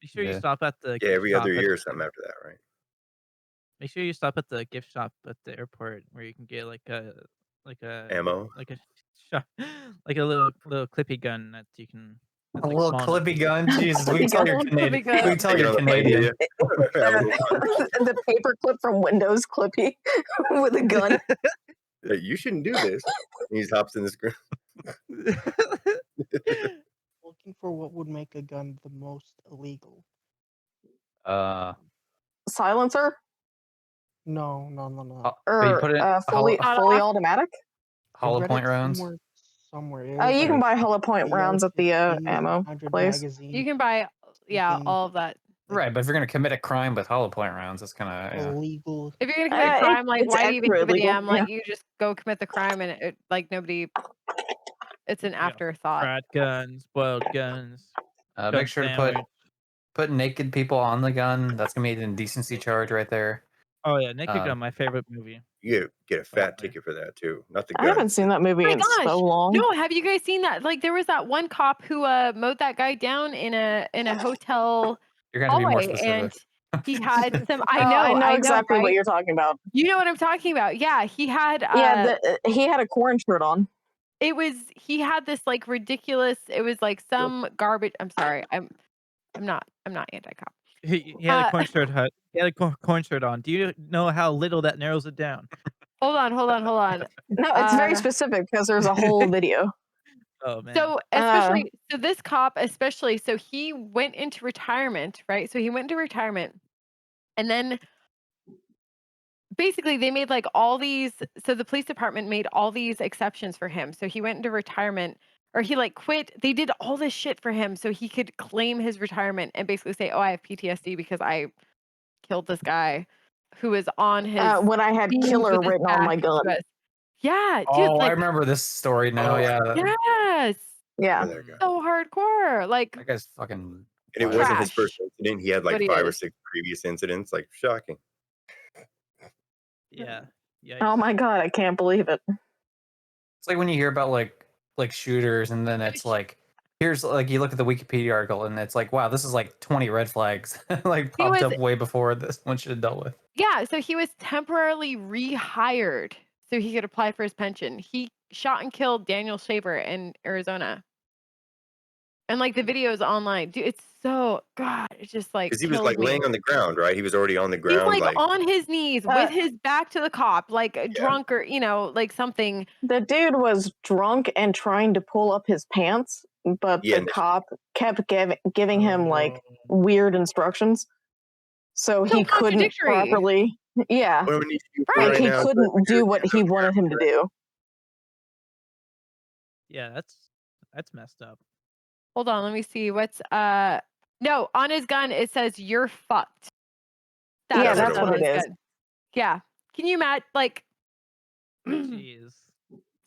S1: Make sure you
S5: Yeah.
S1: stop at the
S7: Yeah,
S1: gift
S7: every
S1: shop
S7: other
S1: at
S7: year or
S1: the-
S7: something after that, right?
S1: Make sure you stop at the gift shop at the airport where you can get like a
S7: Ammo.
S1: like a shot, like a little clippy gun that you can. That's
S5: A
S1: like
S5: little
S1: small enough.
S5: clippy gun. Jesus, we can tell you're
S3: Clippy
S5: Canadian.
S3: gun.
S5: We can tell
S7: Take it
S5: you're
S7: on the plane,
S5: Canadian.
S7: yeah. Have a little gun.
S4: The paper clip from Windows Clippy with a gun.
S7: Hey, you shouldn't do this. And he just hops in the screen.
S2: Looking for what would make a gun the most illegal.
S4: Silencer?
S2: No.
S5: But you
S4: Or
S5: put it
S4: fully
S5: hollow
S4: automatic?
S2: I read
S5: point
S2: it
S5: rounds.
S2: Somewhere. It
S4: You
S2: was
S4: can
S2: like
S4: buy hollow point rounds at the ammo
S2: 100
S4: place.
S2: magazine.
S3: You can buy, yeah,
S2: Something
S3: all of that.
S5: Right, but if you're gonna commit a crime with hollow point rounds, that's kind of
S2: illegal.
S3: If you're gonna commit a
S4: it-
S3: crime, like
S4: it's
S3: why do you even
S4: extra
S3: give a
S4: illegal,
S3: damn? Like you just go commit the crime, and it like nobody. It's an afterthought.
S1: Fried guns, boiled guns.
S5: make
S1: gun
S5: sure to
S1: sandwich.
S5: put naked people on the gun. That's gonna be an indecency charge right there.
S1: Oh yeah, Naked
S5: Um,
S1: Gun, my favorite movie.
S7: You get a fat
S1: Okay.
S7: ticket for that too. Not the
S4: I
S7: gun.
S4: haven't seen that movie
S3: Oh my
S4: in
S3: gosh.
S4: so long.
S3: No, have you guys seen that? Like there was that one cop who mowed that guy down in a hotel
S5: You're gonna be more
S3: hallway,
S5: specific.
S3: and he had some.
S4: Oh,
S3: I know
S4: exactly what
S3: right?
S4: you're talking about.
S3: You know what I'm talking about? Yeah, he had.
S4: Yeah, he had a corn shirt on.
S3: he had this like ridiculous. It was like some garbage. I'm sorry. I'm not anti-cop.
S1: He had a corn shirt hut. He had a corn shirt on. Do you know how little that narrows it down?
S3: Hold on.
S4: No, it's very specific because there's a whole video.
S1: Oh man.
S3: So so this cop especially, so he went into retirement, right? So he went into retirement, and then basically they made like all these. So the police department made all these exceptions for him. So he went into retirement, or he like quit. They did all this shit for him so he could claim his retirement and basically say, "Oh, I have PTSD because I killed this guy who was on his
S4: When I had
S3: team
S4: killer
S3: with his
S4: written on my
S3: back
S4: gun.
S3: to us." Yeah, dude.
S5: Oh, I
S3: Like,
S5: remember this story now. Yeah,
S3: yes,
S4: Yeah.
S7: That guy.
S3: so hardcore. Like,
S5: that guy's fucking.
S7: And it wasn't his first
S3: trash.
S7: incident. He had like
S3: But he
S7: 5 or
S3: is.
S7: 6 previous incidents. Like shocking.
S1: Yeah. Yikes.
S4: Oh my god, I can't believe it.
S5: It's like when you hear about like shooters, and then it's like, here's like you look at the Wikipedia article, and it's like, wow, this is like 20 red flags, like
S3: He
S5: popped
S3: was-
S5: up way before this one should have dealt with.
S3: Yeah, so he was temporarily rehired so he could apply for his pension. He shot and killed Daniel Shaver in Arizona. And like the videos online, dude, it's so God, it's just like
S7: Because he was
S3: kills
S7: like
S3: me.
S7: laying on the ground, right? He was already on the
S3: He's
S7: ground,
S3: like on his knees with his back to the cop, like drunk or like something.
S4: The dude was drunk and trying to pull up his pants, but
S7: Yeah,
S4: the cop kept giving him like weird instructions. So he couldn't
S3: contradictory.
S4: properly. Yeah.
S7: What do we need to do
S4: Like
S7: right
S4: he
S7: now?
S4: couldn't do what he wanted him to do.
S1: Yeah, that's messed up.
S3: Hold on, let me see. What's no, on his gun it says "you're fucked."
S4: Yeah,
S3: what's
S4: that's
S3: on
S4: what it
S3: his
S4: is.
S3: gun. Yeah. Can you imagine? Like,
S1: Jeez.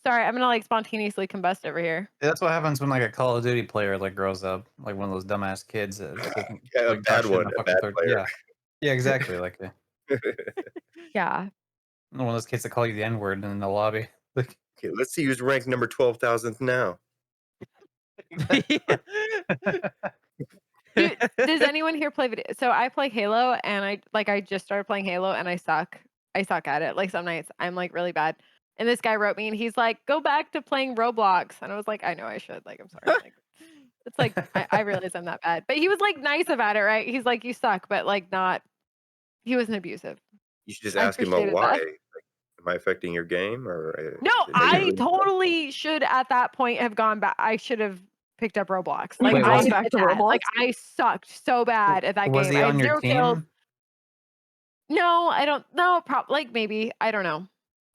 S3: sorry, I'm gonna like spontaneously combust over here.
S5: That's what happens when like a Call of Duty player like grows up, like one of those dumbass kids. That doesn't,
S7: Yeah, a
S5: like,
S7: bad
S5: talk shit in
S7: one,
S5: the
S7: a
S5: fucking
S7: bad
S5: third-
S7: player.
S5: Yeah, exactly. Like
S3: Yeah.
S5: one of those kids that call you the N word in the lobby. Like,
S7: Okay, let's see who's ranked number 12,000th now.
S3: Dude, does anyone here play video? So I play Halo, and I just started playing Halo, and I suck. I suck at it. Like some nights I'm like really bad. And this guy wrote me, and he's like, "Go back to playing Roblox." And I was like, "I know I should. Like, I'm sorry." Like, it's like I realize I'm that bad. But he was like nice about it, right? He's like, "You suck," but like not. He wasn't abusive.
S7: You should just
S3: I
S7: ask him
S3: appreciated
S7: why.
S3: that.
S7: Like, am I affecting your game or?
S3: No,
S7: is it
S3: I
S7: negatively-
S3: totally should at that point have gone back. I should have picked up Roblox. Like
S4: Wait,
S3: I
S4: was
S3: did
S4: back to
S3: that.
S4: Roblox?
S3: Like I sucked so bad at that
S5: was
S3: game.
S5: he
S3: I
S5: on
S3: had
S5: your
S3: 0 kills.
S5: team?
S3: No, I don't know. Like maybe. I don't know.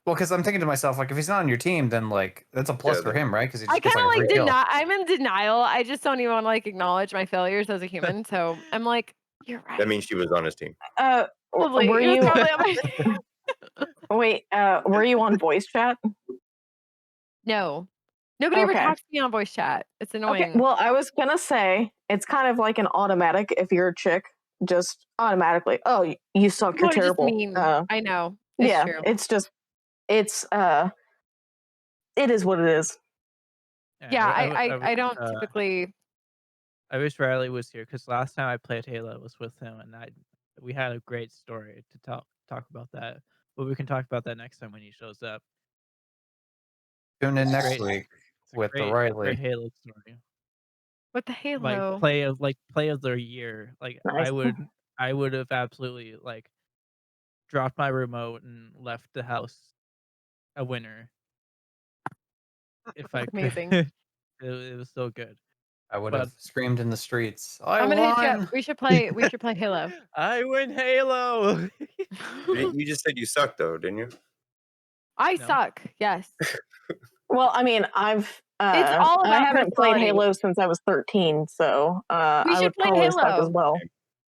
S5: Well, because I'm thinking to myself, like, if he's not on your team, then like that's a plus
S7: Yeah,
S5: for him, right? Because he
S3: I
S5: just gets
S3: kind
S5: like
S3: of
S5: a
S3: like
S5: free kill.
S3: I'm in denial. I just don't even want to like acknowledge my failures as a human. So I'm like, you're right.
S7: That means she was on his team.
S3: Probably.
S4: Were
S3: It was
S4: you
S3: probably on my
S4: wait, were you on voice chat?
S3: No. Nobody ever
S4: Okay.
S3: talks to me on voice chat. It's annoying.
S4: Okay. Well, I was gonna say it's kind of like an automatic if you're a chick, just automatically. Oh, you suck.
S3: People
S4: You're
S3: are just
S4: terrible.
S3: mean. I know. It's
S4: Yeah,
S3: true.
S4: it's just it's it is what it is.
S3: Yeah,
S1: I
S3: I don't typically.
S1: I wish Riley was here because last time I played Halo was with him, and we had a great story to talk about that. But we can talk about that next time when he shows up.
S5: Tune in next
S1: Great.
S5: week with the
S1: Great
S5: Riley.
S1: Halo story.
S3: With the Halo.
S1: Like play of the year. Like
S4: Nice.
S1: I would have absolutely like dropped my remote and left the house a winner. If I could.
S3: Amazing.
S1: It was so good.
S5: I would
S1: But-
S5: have screamed in the streets.
S3: I'm gonna hit you
S5: won!
S3: up. We should play Halo.
S1: I win Halo.
S7: You just said you suck though, didn't you?
S3: I
S1: No.
S3: suck. Yes.
S4: Well, I mean, I've
S3: It's all
S4: I
S3: about
S4: haven't played
S3: personality.
S4: Halo since I was 13, so
S3: We
S4: I
S3: should
S4: would
S3: play
S4: probably suck
S3: Halo.
S4: as well.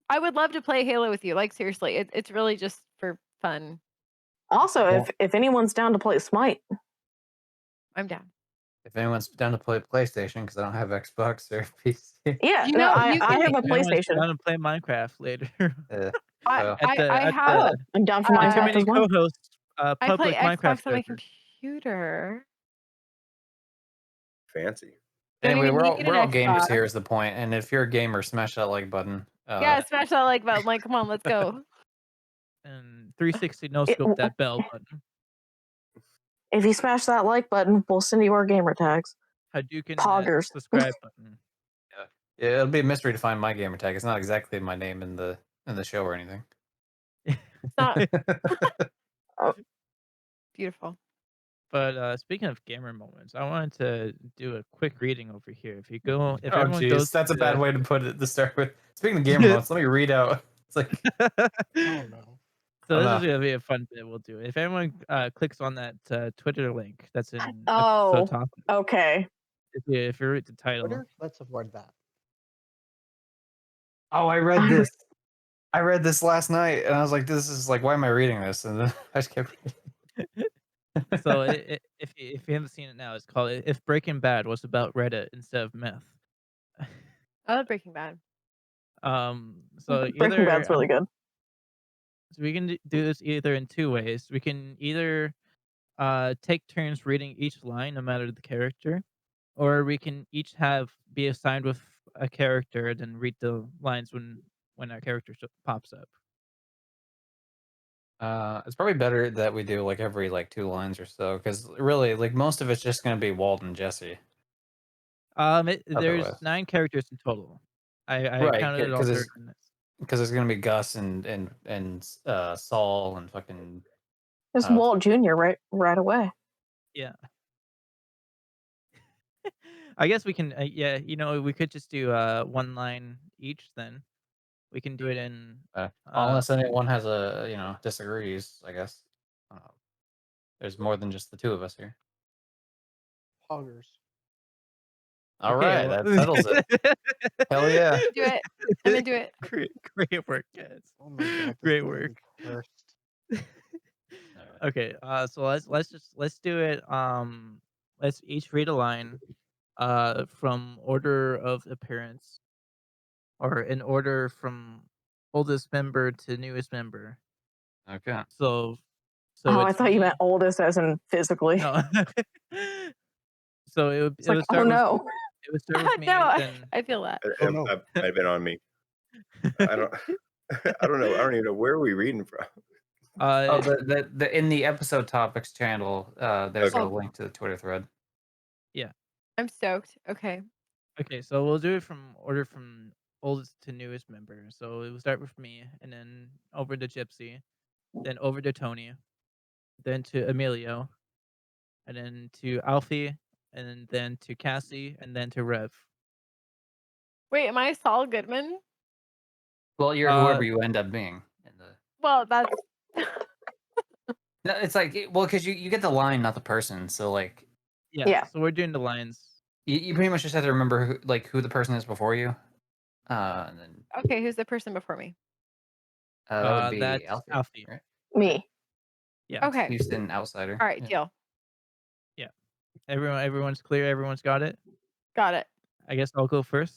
S3: I would love to play Halo with you. Like seriously, it's really just for fun.
S4: Also,
S5: Well-
S4: if anyone's down to play Smite,
S3: I'm down.
S5: If anyone's down to play PlayStation, because I don't have Xbox or PC.
S4: yeah,
S3: You
S4: no,
S3: know,
S4: I
S3: you
S4: I
S3: can-
S4: have a
S1: If anyone's
S4: PlayStation.
S1: down to play Minecraft later.
S3: I
S1: At
S3: have.
S1: the
S4: I'm down for
S3: Uh,
S4: Minecraft
S1: Community
S4: as well.
S1: co-host
S3: I play
S1: public Minecraft
S3: Xbox on my
S1: server.
S3: computer.
S7: Fancy.
S3: Don't
S5: Anyway,
S3: even
S5: we're all
S3: need an
S5: gamers
S3: Xbox.
S5: here is the point. And if you're a gamer, smash that like button.
S3: Yeah, smash that like button. Like, come on, let's go.
S1: And 360 no scope that bell button.
S4: If you smash that like button, we'll send you our gamer tags.
S1: Hadouken
S4: Poggers.
S1: subscribe button.
S8: Yeah, it'll be a mystery to find my gamer tag. It's not exactly my name in the show or anything.
S3: It's not beautiful.
S1: But speaking of gamer moments, I wanted to do a quick reading over here. If
S8: Oh,
S1: everyone goes,
S8: jeez, that's a
S1: to
S8: bad way to put it to start with. Speaking of gamer moments, let me read out. It's like,
S2: Oh no.
S1: So
S8: Oh,
S1: this
S8: no.
S1: is gonna be a fun bit we'll do. If everyone clicks on that Twitter link that's in
S4: Oh,
S1: episode top,
S4: okay.
S1: if you read the title,
S2: Twitter? Let's avoid that.
S8: Oh, I read this. I read this last night, and I was like, "This is like, why am I reading this?" And then I just kept reading.
S1: so if you haven't seen it now, it's called "If Breaking Bad Was About Reddit Instead of Meth."
S3: I love Breaking Bad.
S1: So
S4: Breaking Bad's really good.
S1: So we can do this either in two ways. We can either take turns reading each line, no matter the character, or we can each be assigned with a character and then read the lines when our character pops up.
S8: It's probably better that we do like every like 2 lines or so, because really, like most of it's just gonna be Walt and Jesse.
S1: There's
S8: Otherwise.
S1: 9 characters in total. I
S8: Right,
S1: counted it all
S8: 'cause
S1: there.
S8: it's- Because there's gonna be Gus and Saul and fucking.
S4: There's Walt Jr. right away.
S1: Yeah. I guess we can. Yeah, we could just do 1 line each. Then we can do it in.
S8: Unless anyone has disagrees, I guess. There's more than just the 2 of us here.
S2: Poggers.
S8: All
S1: Okay,
S8: right,
S1: well-
S8: that settles it. Hell yeah!
S3: Do it. I'm gonna do it.
S1: Great work, guys.
S2: Oh my god. this
S1: Great
S2: is
S1: work.
S2: cursed.
S1: Okay, so let's do it. Let's each read a line, from order of appearance, or in order from oldest member to newest member.
S8: Okay.
S1: So
S4: Oh, I
S1: it's
S4: thought you
S1: me-
S4: meant oldest as in physically.
S1: No. So it
S4: It's
S1: would
S4: like,
S1: start
S4: oh
S1: with
S4: no.
S1: it would start with me.
S3: No,
S1: Then
S3: I feel that.
S2: Oh, no.
S7: Might have been on me. I don't. I don't know. I don't even know where are we reading from.
S8: Oh, the in the episode topics channel, there's
S7: Okay.
S8: a link to the Twitter thread.
S3: I'm stoked. Okay.
S1: Okay, so we'll do it from order from oldest to newest member. So it will start with me, and then over to Gypsy, then over to Tony, then to Emilio, and then to Alfie, and then to Cassie, and then to Rev.
S3: Wait, am I Saul Goodman?
S8: Well, you're whoever you end up being.
S3: Well, that's
S8: No, it's like, because you get the line, not the person. So like,
S4: Yeah.
S1: So we're doing the lines.
S8: you pretty much just have to remember who the person is before you. And then
S3: okay. Who's the person before me?
S8: that would be
S1: That's
S8: Alfie,
S1: Alfie.
S8: right?
S4: Me.
S1: Yeah.
S3: Okay.
S8: Houston outsider.
S3: All right.
S8: Yeah.
S3: Deal.
S1: Everyone's clear. Everyone's got it.
S3: Got it.
S1: I guess I'll go first.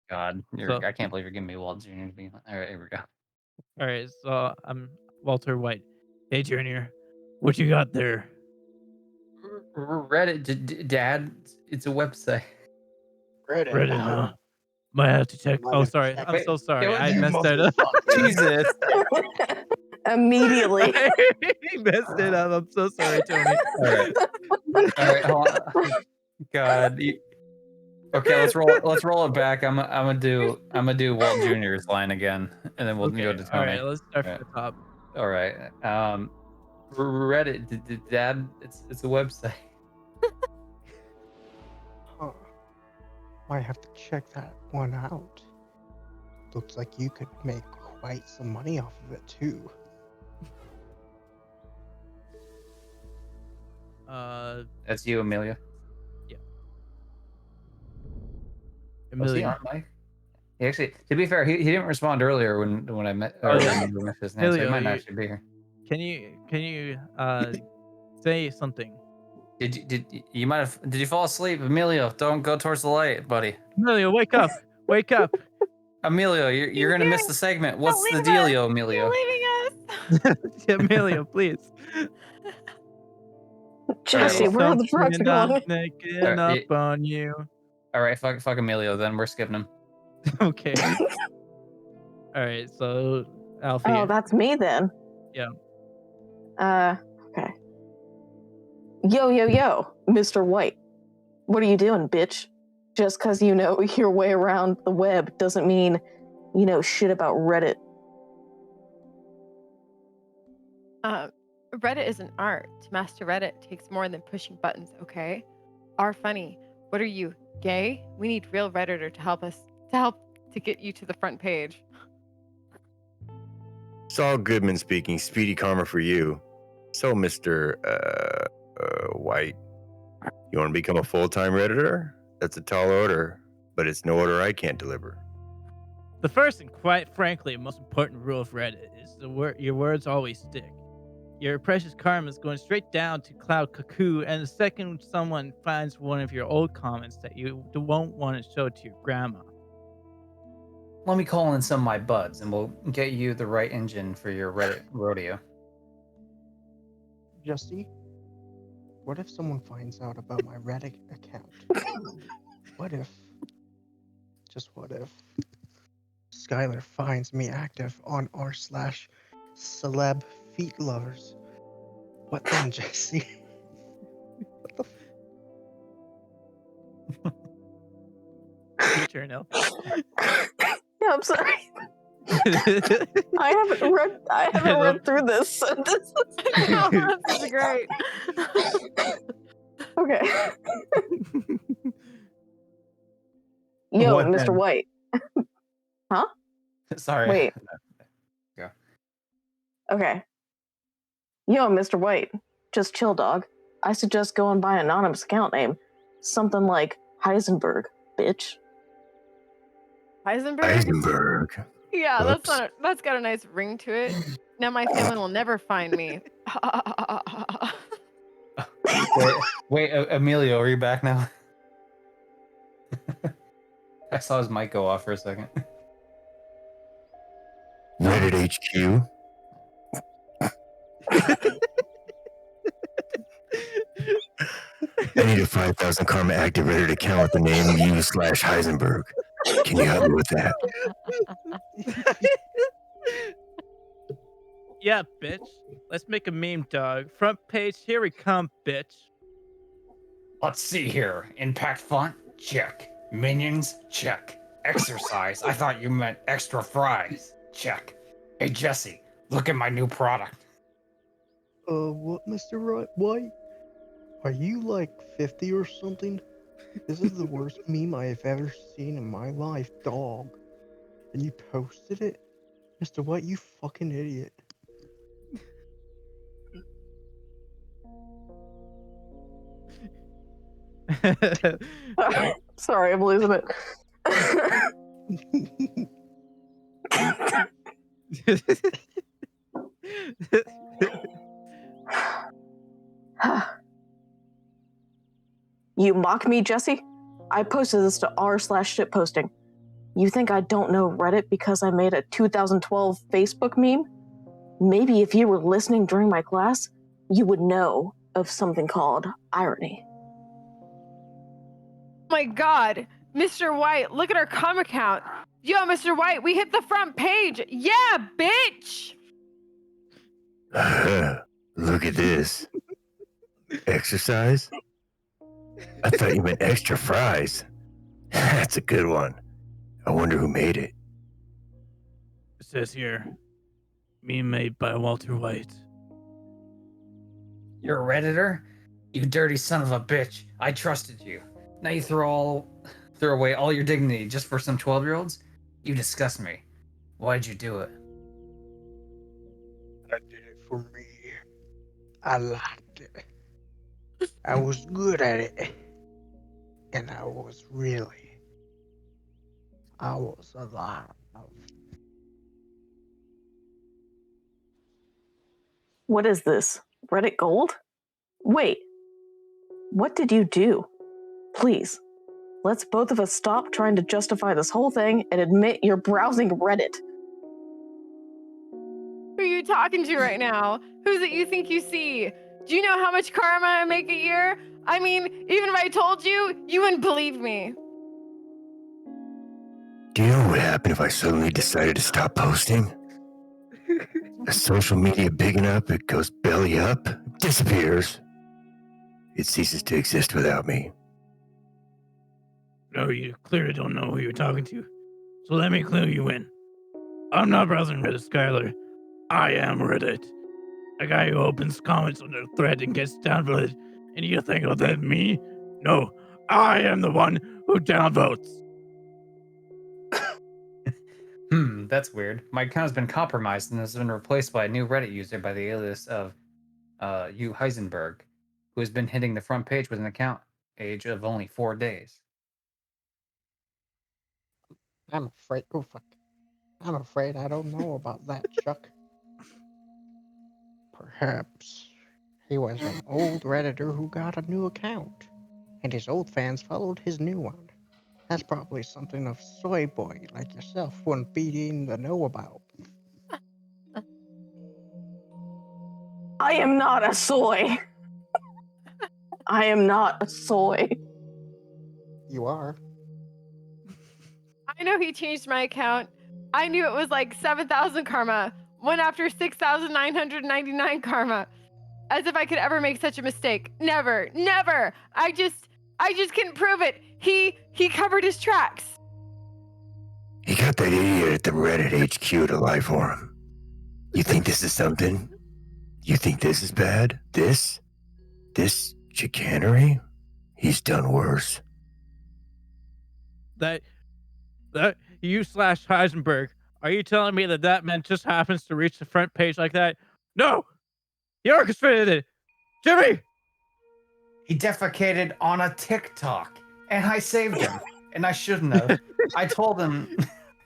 S8: God,
S1: So-
S8: I can't believe you're giving me Walt Jr. to be. All right, here we go.
S1: All right. So I'm Walter White. Hey, Junior, what you got there?
S8: Reddit, Dad, it's a website.
S1: Reddit, huh? Might have to check.
S2: Might
S1: Oh,
S2: have to
S1: sorry.
S2: check
S1: I'm
S8: it.
S1: so sorry.
S8: You
S1: I messed that up.
S8: Jesus.
S4: Immediately.
S1: I messed it up. I'm so sorry, Tony.
S8: All right, hold on. God. Okay, let's roll it back. I'm gonna do Walt Jr.'s line again, and then we'll go to Tony.
S1: All right, let's start
S8: All
S1: from the top.
S8: All right. Reddit, Dad, it's a website.
S2: Huh. Might have to check that one out. Looks like you could make quite some money off of it too.
S8: That's you, Emilio. Was he
S1: Emilio.
S8: on mic? He actually, to be fair, he didn't respond earlier when I met.
S1: Oh, yeah.
S8: when we met his name, so he
S1: Emilio,
S8: might not
S1: you-
S8: actually be here.
S1: Can you say something?
S8: Did you fall asleep, Emilio? Don't go towards the light, buddy.
S1: Emilio, wake up! Wake up!
S8: Emilio, you're gonna miss the segment. What's the
S3: leave us.
S8: dealio,
S3: You're
S8: Emilio?
S3: leaving us.
S1: Emilio, please.
S4: Jesse,
S8: Hey,
S4: where are the drugs
S1: Something I'm
S4: going?
S1: sneaking
S8: Alright,
S1: up on you.
S8: All right, fuck Emilio. Then we're skipping him.
S1: Okay. All right. So Alfie.
S4: Oh, that's me then.
S1: Yeah.
S4: Okay. Yo, Mr. White. What are you doing, bitch? Just because you know your way around the web doesn't mean you know shit about Reddit.
S3: Reddit is an art. To master Reddit takes more than pushing buttons, okay? Are funny. What are you, gay? We need real Redditor to help to get you to the front page.
S7: Saul Goodman speaking. Speedy karma for you. So, Mr. White, you want to become a full-time Redditor? That's a tall order, but it's no order I can't deliver.
S1: The first and quite frankly most important rule of Reddit is your words always stick. Your precious karma is going straight down to Cloud Cuckoo, and the second someone finds one of your old comments that you won't want to show to your grandma.
S8: Let me call in some of my buds, and we'll get you the right engine for your Reddit rodeo.
S2: Justy, what if someone finds out about my Reddit account? What if Skylar finds me active on r/celeb feet lovers? What then, Jesse? What the
S1: Your turn, El.
S4: Yeah, I'm sorry. I haven't read through this. So this
S3: This is great.
S4: Okay. Yo,
S8: What
S4: Mr.
S8: then?
S4: White. Huh?
S8: Sorry.
S4: Wait.
S8: Go.
S4: Okay. Yo, Mr. White. Just chill, dog. I suggest going by an anonymous account name. Something like Heisenberg, bitch.
S3: Heisenberg?
S7: Heisenberg.
S3: Yeah,
S7: Oops.
S3: that's got a nice ring to it. Now my family will never find me.
S8: Wait, Emilio, are you back now? I saw his mic go off for a second.
S7: Reddit HQ. I need a 5,000 karma active Reddit account with the name u/Heisenberg. Can you help me with that?
S1: Yeah, bitch. Let's make a meme, dog. Front page, here we come, bitch.
S8: Let's see here. Impact font? Check. Minions? Check. Exercise? I thought you meant extra fries. Check. Hey, Jesse, look at my new product.
S2: What, Mr. White? Are you like 50 or something? This is the worst meme I have ever seen in my life, dog. And you posted it? Mr. White, you fucking idiot.
S4: Sorry, I'm losing it. You mock me, Jesse? I posted this to r/shitposting. You think I don't know Reddit because I made a 2012 Facebook meme? Maybe if you were listening during my class, you would know of something called irony.
S3: My God, Mr. White, look at our comic count. Yo, Mr. White, we hit the front page. Yeah, bitch.
S7: Look at this. Exercise? I thought you meant extra fries. That's a good one. I wonder who made it.
S1: It says here, meme made by Walter White.
S8: You're a Redditor? You dirty son of a bitch. I trusted you. Now you throw away all your dignity just for some 12-year-olds? You disgust me. Why'd you do it?
S2: I did it for me. I liked it. I was good at it. And I was alive.
S4: What is this? Reddit Gold? Wait. What did you do? Please, let's both of us stop trying to justify this whole thing and admit you're browsing Reddit.
S3: Who are you talking to right now? Who's it you think you see? Do you know how much karma I make a year? I mean, even if I told you, you wouldn't believe me.
S7: Do you know what would happen if I suddenly decided to stop posting? A social media big enough, it goes belly up, disappears. it ceases to exist without me.
S1: No, you clearly don't know who you're talking to. So let me clue you in. I'm not browsing Reddit, Skylar. I am Reddit. A guy who opens comments on a thread and gets downvoted. And you think, oh, that me? No, I am the one who downvotes.
S8: That's weird. My account has been compromised and has been replaced by a new Reddit user by the alias of U Heisenberg, who has been hitting the front page with an account age of only 4 days.
S2: I'm afraid. Oh fuck! I'm afraid I don't know about that, Chuck. Perhaps he was an old Redditor who got a new account, and his old fans followed his new one. That's probably something a soy boy like yourself wouldn't be in the know about.
S4: I am not a soy. I am not a soy.
S2: You are.
S3: I know he changed my account. I knew it was like 7,000 karma. Went after 6,999 karma. As if I could ever make such a mistake. Never, never. I just couldn't prove it. He covered his tracks.
S7: He got that idiot at the Reddit HQ to lie for him. You think this is something? You think this is bad? This chicanery? He's done worse.
S1: That you / Heisenberg. Are you telling me that man just happens to reach the front page like that? No! He orchestrated it! Jimmy!
S8: He defecated on a TikTok, and I saved him. And I shouldn't have. I told him,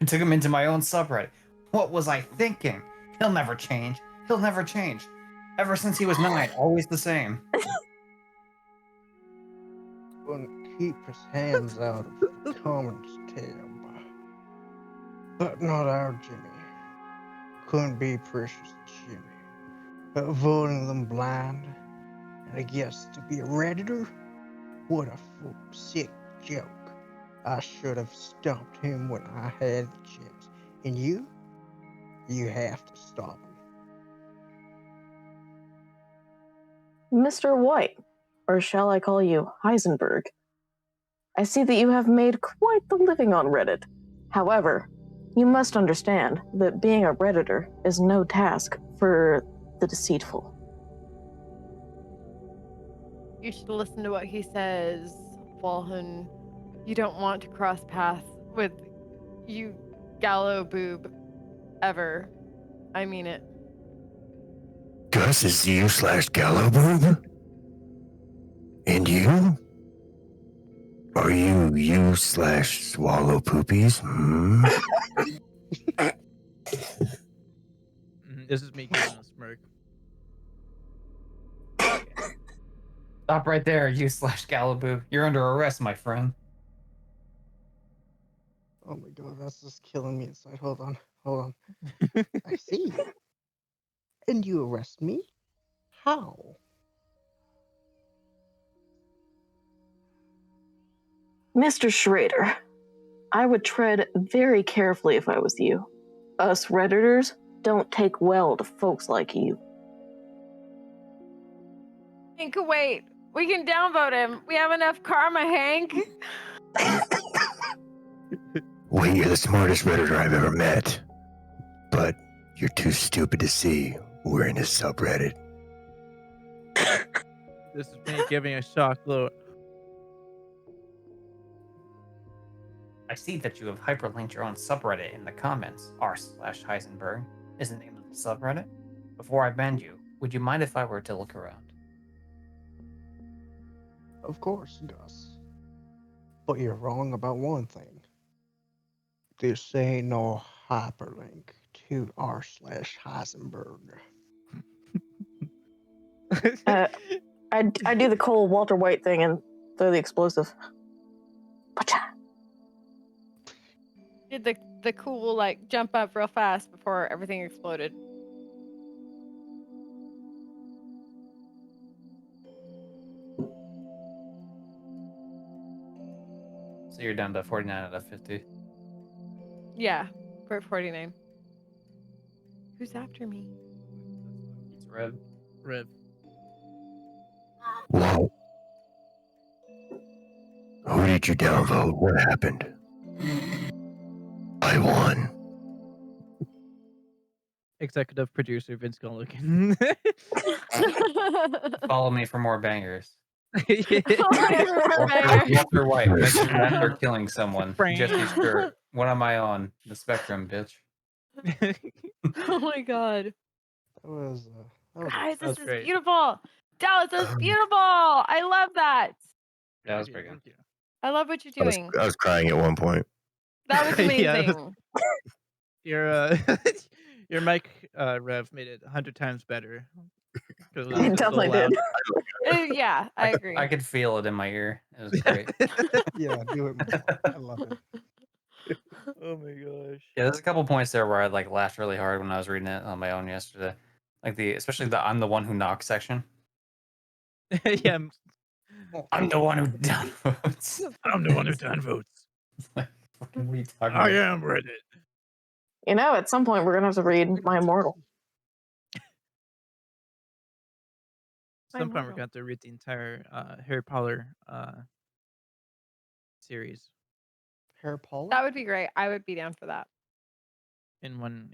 S8: I took him into my own subreddit. What was I thinking? He'll never change. He'll never change. Ever since he was 9, always the same.
S2: Wouldn't keep his hands out of the comments tab. But not our Jimmy. Couldn't be precious Jimmy. But voting them blind, and I guess to be a Redditor? What a sick joke. I should have stopped him when I had the chance. And you have to stop him.
S4: Mr. White, or shall I call you Heisenberg? I see that you have made quite the living on Reddit. However, you must understand that being a Redditor is no task for the deceitful.
S3: You should listen to what he says, Walhun. You don't want to cross paths with you gallow boob ever. I mean it.
S7: Gus is you / Gallowboob? And you? Are you / swallow poopies?
S1: This is me giving a smirk.
S8: Stop right there, you / Gallaboo. You're under arrest, my friend.
S2: Oh my god, that's just killing me inside. Hold on. I see. And you arrest me? How?
S4: Mr. Schrader, I would tread very carefully if I was you. Us Redditors don't take well to folks like you.
S3: Hank, wait. We can downvote him. We have enough karma, Hank.
S7: Well, you're the smartest Redditor I've ever met. But you're too stupid to see we're in a subreddit.
S1: This is me giving a shock look.
S8: I see that you have hyperlinked your own subreddit in the comments. r/Heisenberg is the name of the subreddit. Before I ban you, would you mind if I were to look around?
S2: Of course, Gus. But you're wrong about one thing. This ain't no hyperlink to r/Heisenberg.
S4: I do the Cole Walter White thing and throw the explosive. Pacha.
S3: Did the cool like jump up real fast before everything exploded.
S8: So you're down to 49 out of 50.
S3: Yeah, we're at 49. Who's after me?
S8: It's Rev.
S1: Rev.
S7: Wow. What's your downvote? What happened? I won.
S1: Executive producer Vince Gilligan.
S5: Follow me for more bangers.
S3: Banger.
S5: Walter White, mention that they're killing someone. Jesse Stewart. What am I on? The spectrum, bitch.
S3: Oh my god.
S2: That was
S3: Guys,
S1: That was
S3: this is
S1: great.
S3: beautiful. Dallas, that was beautiful. I love that.
S5: That was
S1: Thank you,
S5: pretty good.
S1: thank you.
S3: I love what you're doing.
S7: I was crying at one point.
S3: That was
S1: Yeah, it was-
S3: amazing.
S1: Your your mic Rev made it 100 times better. 'Cause it was
S4: It
S1: just so
S4: definitely
S1: loud.
S4: did.
S3: Yeah, I agree.
S5: I could feel it in my ear. It was great.
S2: Yeah, do it more. I love it.
S1: Oh my gosh.
S5: Yeah, there's a couple points there where I like laughed really hard when I was reading it on my own yesterday. Like especially the "I'm the one who knocks" section.
S1: Yeah,
S5: I'm the one who downvotes.
S1: I'm the one who downvotes.
S5: Like, fucking what are you talking
S1: I
S5: about?
S1: am Reddit.
S4: You know, at some point we're gonna have to read My Immortal.
S1: At some point, we're
S3: Immortal.
S1: going to have to read the entire Harry Potter series
S2: Hair Paula?
S3: That would be great. I would be down for that.
S1: in one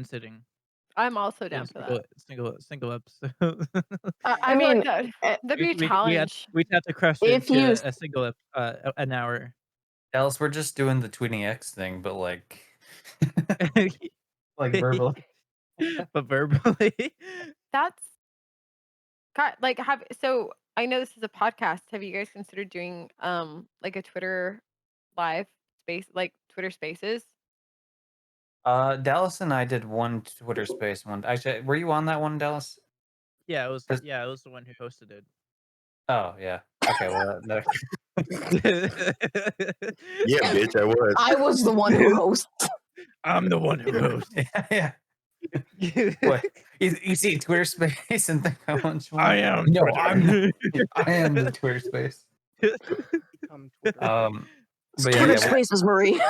S1: sitting.
S3: I'm also
S1: In
S3: down
S1: a
S3: for that.
S1: single episode.
S4: I mean,
S3: that'd be a
S1: We'd
S3: challenge.
S1: have to crush it
S4: If
S1: into
S4: you-
S1: a single an hour.
S5: Dallas, we're just doing the tweeting X thing, but like, like verbally.
S1: But verbally.
S3: That's God, like so I know this is a podcast. Have you guys considered doing like a Twitter live space, like Twitter Spaces?
S5: Dallas and I did one Twitter space one. Actually, were you on that one, Dallas?
S1: Yeah, it was.
S5: Does-
S1: Yeah, it was the one who hosted it.
S5: Oh yeah. Okay. Well, no.
S7: Yeah, bitch, I was.
S4: I was the one who hosts.
S1: I'm the one who hosts.
S5: yeah. What? You see Twitter space and think I want you.
S1: I am.
S5: No,
S1: Twitter.
S5: I am the Twitter space.
S2: Become Twitter.
S5: But
S4: Twitter
S5: yeah,
S4: Spaces, Marie.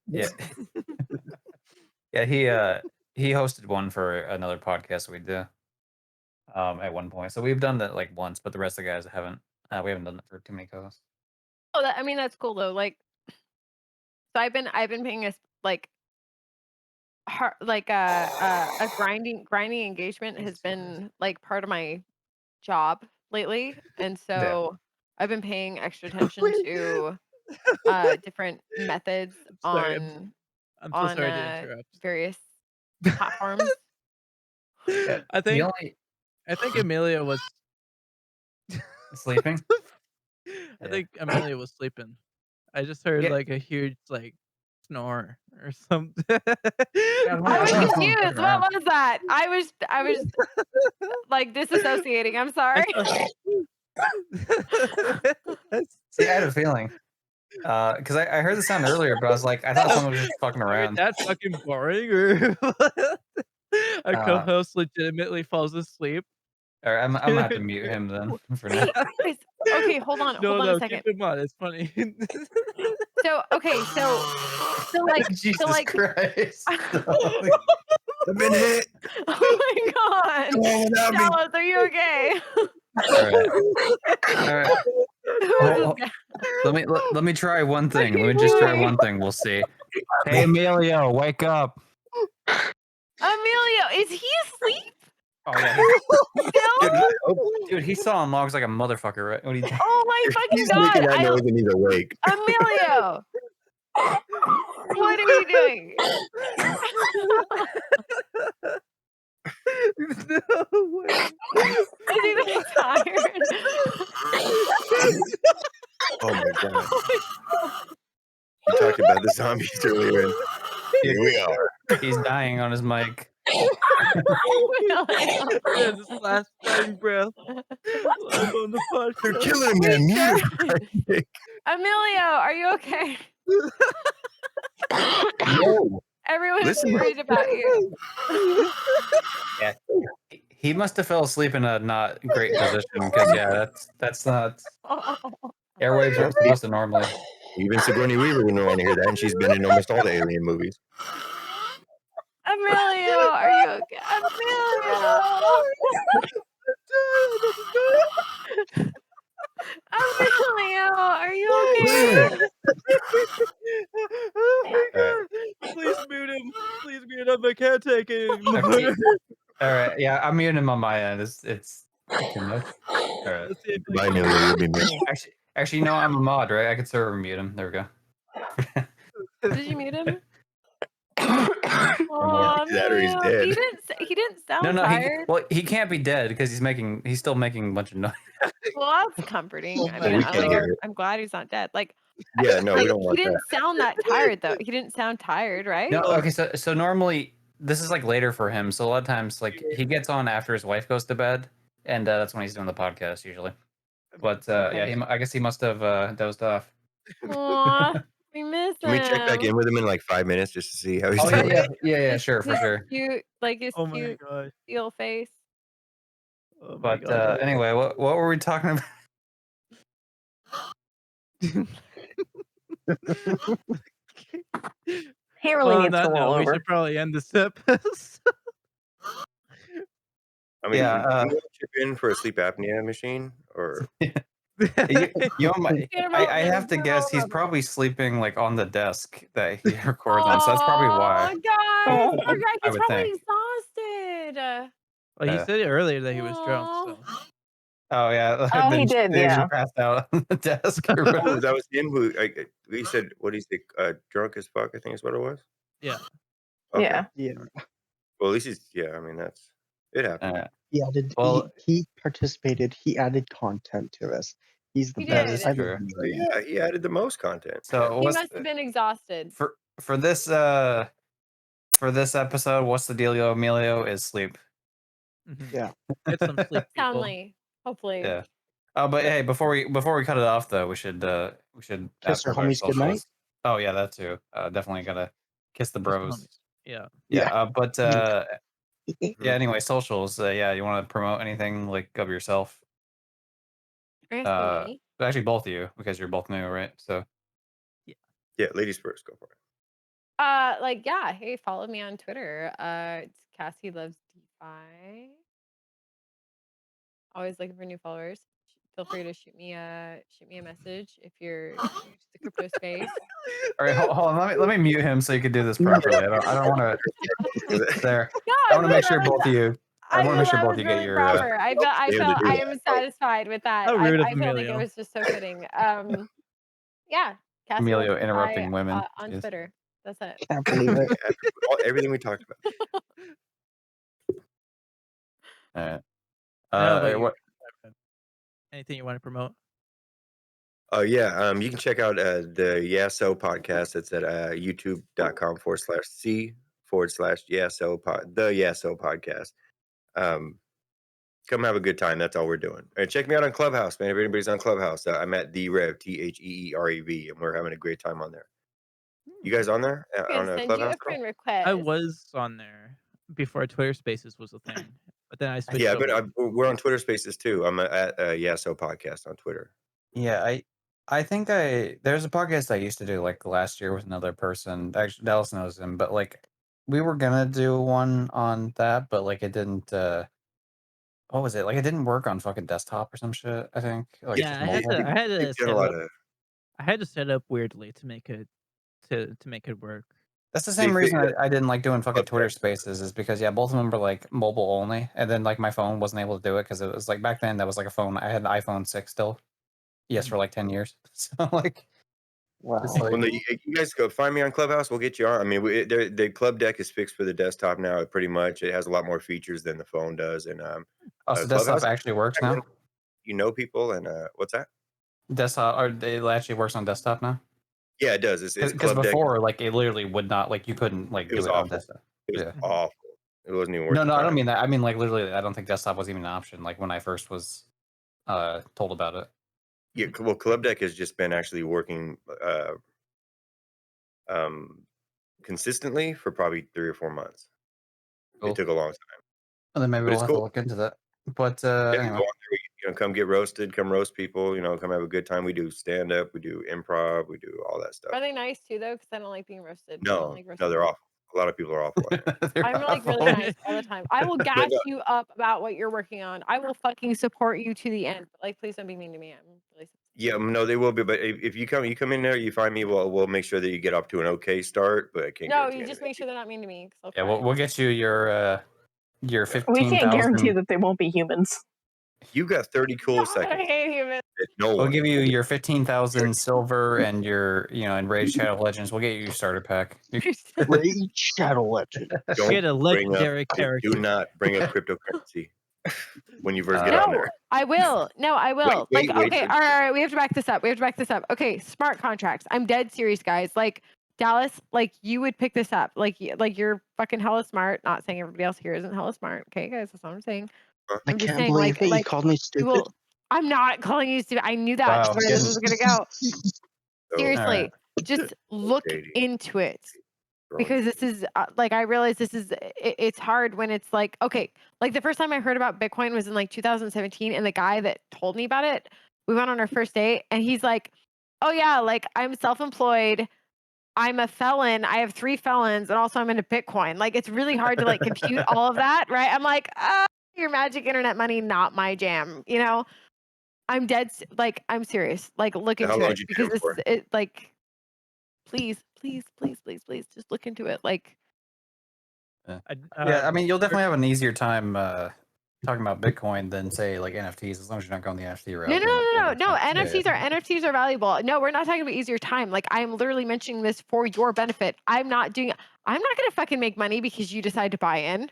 S5: yeah. Yeah, he hosted one for another podcast we do. At one point, so we've done that like once, but the rest of the guys haven't. We haven't done that for too many co-hosts.
S3: Oh, I mean that's cool though. Like, so I've been paying a like hard, like a grinding engagement has been like part of my job lately, and so I've been paying extra attention to different methods
S1: Sorry,
S3: on
S1: I'm so sorry to interrupt.
S3: various platforms.
S1: I think Emilio was
S5: Sleeping.
S1: I think Emilio was sleeping. I just heard
S5: Yeah.
S1: like a huge like snore or something.
S3: I was confused. What was that? I was like disassociating. I'm sorry.
S5: See, I had a feeling. Because I heard the sound earlier, but I was like, I thought someone was just fucking around.
S1: That's fucking boring. Or a
S5: Uh,
S1: co-host legitimately falls asleep.
S5: Or I'm gonna have to mute him then for now.
S3: Okay, hold on a second.
S1: Keep him on. It's funny.
S3: So like
S5: Jesus
S3: like
S5: Christ.
S7: I've been hit.
S3: oh my god.
S7: Come on without me.
S3: Dallas, are you okay?
S5: All right.
S3: Who is
S5: Well,
S3: this guy?
S5: let me try one thing. Let me just try one thing. We'll see. Hey Emilio, wake up.
S3: Emilio, is he asleep?
S5: Oh yeah.
S3: Still?
S5: Dude, he saw on logs like a motherfucker, right? What are you
S3: Oh my fucking
S7: He's
S3: god.
S7: making that noise and he's awake.
S3: Emilio. What are you doing?
S1: No way.
S3: Is he like tired?
S7: Oh my god. We talked about the zombies earlier. And here we are.
S5: He's dying on his mic.
S1: There's his last dying breath. Live on the podcast.
S7: They're killing me. I'm muted.
S3: Emilio, are you okay?
S7: No.
S3: Everyone is
S7: Listen.
S3: worried about you.
S5: Yeah. He must have fell asleep in a not great position because yeah, that's not airwaves aren't supposed to normally.
S7: Even Sigourney Weaver wouldn't want to hear that, and she's been in almost all the Alien movies.
S3: Emilio, are you okay? Emilio. Emilio, are you okay?
S1: Oh my god! Please mute him. Please mute him. I can't take it anymore.
S5: All right, yeah, I'm muting him on my end. It's too much. All right.
S1: Let's see if I
S7: Bye,
S1: can-
S7: Emilio. You'll be missed.
S5: Actually, you know, I'm a mod, right? I could server mute him. There we go.
S3: Did you mute him?
S7: Either
S3: Oh,
S7: that or he's
S3: Emilio,
S7: dead.
S3: He didn't sound
S5: No,
S3: tired.
S5: he can't be dead because he's still making a bunch of noise.
S3: Well, that's comforting.
S1: Oh
S3: I
S1: my
S3: mean,
S7: we
S3: I,
S7: can't
S3: like,
S7: hear it.
S3: I'm glad he's not dead. Like,
S7: Yeah, no, we
S3: like
S7: don't
S3: he
S7: want that.
S3: didn't sound that tired though. He didn't sound tired, right?
S5: No, okay, so normally this is like later for him. So a lot of times, like he gets on after his wife goes to bed, and that's when he's doing the podcast usually. But yeah,
S3: Okay.
S5: I guess he must have dozed off.
S3: Aw, we miss
S7: Can we check back
S3: him.
S7: in with him in like 5 minutes just to see how he's
S5: Oh
S7: doing?
S5: yeah, sure, for
S3: His
S5: sure.
S3: cute, like his
S1: Oh my
S3: cute
S1: god.
S3: steel face.
S1: Oh my
S5: But
S1: god.
S5: anyway, what were we talking about?
S4: He really
S1: Well,
S4: needs to
S1: on that
S4: roll
S1: note, we
S4: over.
S1: should probably end this episode.
S7: I mean,
S5: Yeah,
S7: can you chip in for a sleep apnea machine? Or
S5: you know, I have to
S3: Get
S5: guess
S3: rolled
S5: he's
S3: over.
S5: probably sleeping like on the desk that he records on. So that's probably why.
S3: Guys,
S4: Oh.
S3: poor guy.
S5: I
S3: He's
S5: would
S3: probably
S5: think.
S3: exhausted.
S1: Well, he
S5: Yeah.
S1: said earlier that he was drunk,
S3: Aw.
S1: so.
S5: Oh yeah.
S4: Oh,
S5: Then
S4: he did,
S5: she
S4: yeah.
S5: passed out on the desk. Or whatever.
S7: oh, that was him who he said, what is it? Drunk as fuck, I think is what it was.
S1: Yeah.
S7: Okay.
S4: Yeah.
S2: Yeah,
S7: Well, at least he's I mean, it happened.
S2: he added.
S5: Well-
S2: He participated. He added content to this. He's the
S3: He
S2: best.
S3: did.
S2: I love
S5: True.
S2: Emilio.
S7: Yeah, he added the most content.
S5: So
S3: He
S5: what's
S3: must have been exhausted.
S5: for this episode? What's the dealio? Emilio is sleep.
S1: Mhm.
S2: Yeah.
S1: Get some sleep, people.
S3: Soundly, hopefully.
S5: Yeah. Oh, but hey, before we cut it off though, we should
S2: Kiss
S5: ask
S2: our
S5: about our
S2: homies goodnight.
S5: socials. Oh yeah, that too. Definitely gotta kiss the
S1: Kiss the
S5: bros.
S1: homies. Yeah.
S5: Yeah. But
S2: Yeah.
S5: yeah. Anyway, socials. Yeah, you want to promote anything like of yourself?
S3: You're asking me?
S5: Actually, both of you because you're both new, right? So
S7: Yeah, ladies first, go for it.
S3: Like, yeah. Hey, follow me on Twitter. It's Cassie Loves DeFi. Always looking for new followers. Feel free to shoot me a message if you're new to the crypto space.
S5: all right, hold on. Let me mute him so you can do this properly. I don't want to. There.
S3: No,
S5: I want to
S3: feel
S5: make sure
S3: that was-
S5: both of you. I want to make sure
S3: that
S5: both
S3: was
S5: you get
S3: really
S5: your.
S3: proper. I felt
S7: Yeah,
S3: I am satisfied with that.
S1: How rude of
S3: I felt like
S1: Emilio.
S3: it was just so fitting. Yeah, Cassie
S5: Emilio
S3: Loves DeFi,
S5: interrupting women.
S3: on
S5: Jeez.
S3: Twitter. That's it.
S2: Can't believe it.
S7: Everything we talked about.
S5: All right.
S1: How about you?
S5: What?
S1: Anything you want to promote?
S7: Oh yeah, you can check out the So podcast. It's at youtube.com/c/YaSo the So podcast. Come have a good time. That's all we're doing. And check me out on Clubhouse, man. If anybody's on Clubhouse, I'm at the Rev TheeRev, and we're having a great time on there. You guys on there
S3: I'm
S7: on
S3: gonna
S7: a
S3: send you
S7: Clubhouse?
S3: a friend request.
S1: I was on there before Twitter Spaces was a thing, but then I switched
S7: Yeah,
S1: over.
S7: but we're on Twitter Spaces too. I'm at So podcast on Twitter.
S5: Yeah, I think there's a podcast I used to do like last year with another person. Actually, Dallas knows him, but like we were gonna do one on that, but like it didn't. What was it? Like it didn't work on fucking desktop or some shit. I think. Like
S1: Yeah, I had to. I had to
S7: They've done
S1: set
S7: a lot
S1: up.
S7: of.
S1: I had to set up weirdly to make it work.
S5: That's the same
S7: They
S5: reason
S7: fi-
S5: I didn't like doing fucking
S7: Okay.
S5: Twitter Spaces is because yeah, both of them were like mobile only, and then like my phone wasn't able to do it because it was like back then that was like a phone. I had an iPhone 6 still. Yes, for like 10 years. So like,
S2: Wow.
S5: it's like
S7: Well, you guys go find me on Clubhouse. We'll get you on. I mean, the club deck is fixed for the desktop now. Pretty much, it has a lot more features than the phone does. And
S5: oh, so
S7: Clubhouse
S5: desktop actually works now.
S7: you know people, and what's that?
S5: Desktop, or it actually works on desktop now.
S7: Yeah, it does. It's
S5: Because
S7: club deck.
S5: before, like it literally would not, like you couldn't like
S7: It
S5: do
S7: was
S5: it on
S7: awful.
S5: desktop.
S7: It was
S5: Yeah.
S7: awful. It wasn't even worth.
S5: No,
S7: the
S5: I don't
S7: time.
S5: mean that. I mean like literally, I don't think desktop was even an option. Like when I first was told about it.
S7: Yeah, well, club deck has just been actually working consistently for probably 3 or 4 months.
S5: Cool.
S7: It took a long time.
S5: And then maybe
S7: But
S5: we'll
S7: it's
S5: have
S7: cool.
S5: to look into that. But
S7: Yeah,
S5: anyway,
S7: go on there, come get roasted, come roast people, come have a good time. We do stand up, we do improv, we do all that stuff.
S3: Are they nice too though? Because I don't like being roasted. I don't
S7: No,
S3: like roasted
S7: no, they're
S3: people.
S7: awful. A lot of people are awful at it.
S5: They're
S3: I'm like really
S5: awful.
S3: nice all the time. I will gas you up about what you're working on. I will fucking support you to the end. But like, please don't be mean to me. I'm really
S7: Yeah, no, they will be. But if you come in there, you find me. We'll make sure that you get up to an okay start. But I can't
S3: no.
S7: guarantee
S3: You just
S7: anything.
S3: make sure they're not mean to me. 'Cause I'll
S5: Yeah,
S3: cry.
S5: we'll get you your
S4: We can't
S5: 15,000.
S4: guarantee that they won't be humans.
S7: You got 30 cool
S3: God, I
S7: seconds.
S3: hate humans.
S7: that no
S5: We'll
S7: one.
S5: give you your 15,000 silver and your, Enraged Shadow Legends. We'll get you your starter pack.
S2: Raid Shadow Legend.
S7: Don't
S1: Get a
S7: bring up.
S1: legendary character.
S7: Do not bring up cryptocurrency when you first get on
S3: No,
S7: there.
S3: I will. No, I will.
S7: wait,
S3: like,
S7: wait,
S3: okay,
S7: so-
S3: all right. We have to back this up. Okay, smart contracts. I'm dead serious, guys. Like, Dallas, like, you would pick this up. Like you're fucking hella smart. Not saying everybody else here isn't hella smart. Okay, guys, that's what I'm saying.
S2: I
S3: I'm just
S2: can't
S3: saying,
S2: believe it. You
S3: like,
S2: called me
S3: you
S2: stupid.
S3: will. I'm not calling you stupid. I knew that's
S5: Wow.
S3: where this was gonna go.
S7: So,
S3: Seriously, just look
S7: Okay.
S3: into it.
S7: throwing
S3: Because this is like I realize this is it's hard when it's like okay, like the first time I heard about Bitcoin was in like 2017, and the guy that told me about it, we went on our first date, and he's like, "Oh yeah, like I'm self-employed, I'm a felon, I have 3 felons, and also I'm into Bitcoin." Like it's really hard to like compute all of that, right? I'm like, your magic internet money, not my jam. You know, I'm like I'm serious. Like look
S7: How
S3: into
S7: long
S3: it
S7: did you
S3: because
S7: do it for?
S3: it like please, just look into it. Like.
S5: Yeah, I mean, you'll definitely have an easier time talking about Bitcoin than say like NFTs, as long as you're not going the NFT route.
S3: No,
S5: then it's
S3: no.
S5: fine.
S3: NFTs are valuable. No, we're not talking about easier time. Like I'm literally mentioning this for your benefit. I'm not gonna fucking make money because you decide to buy in.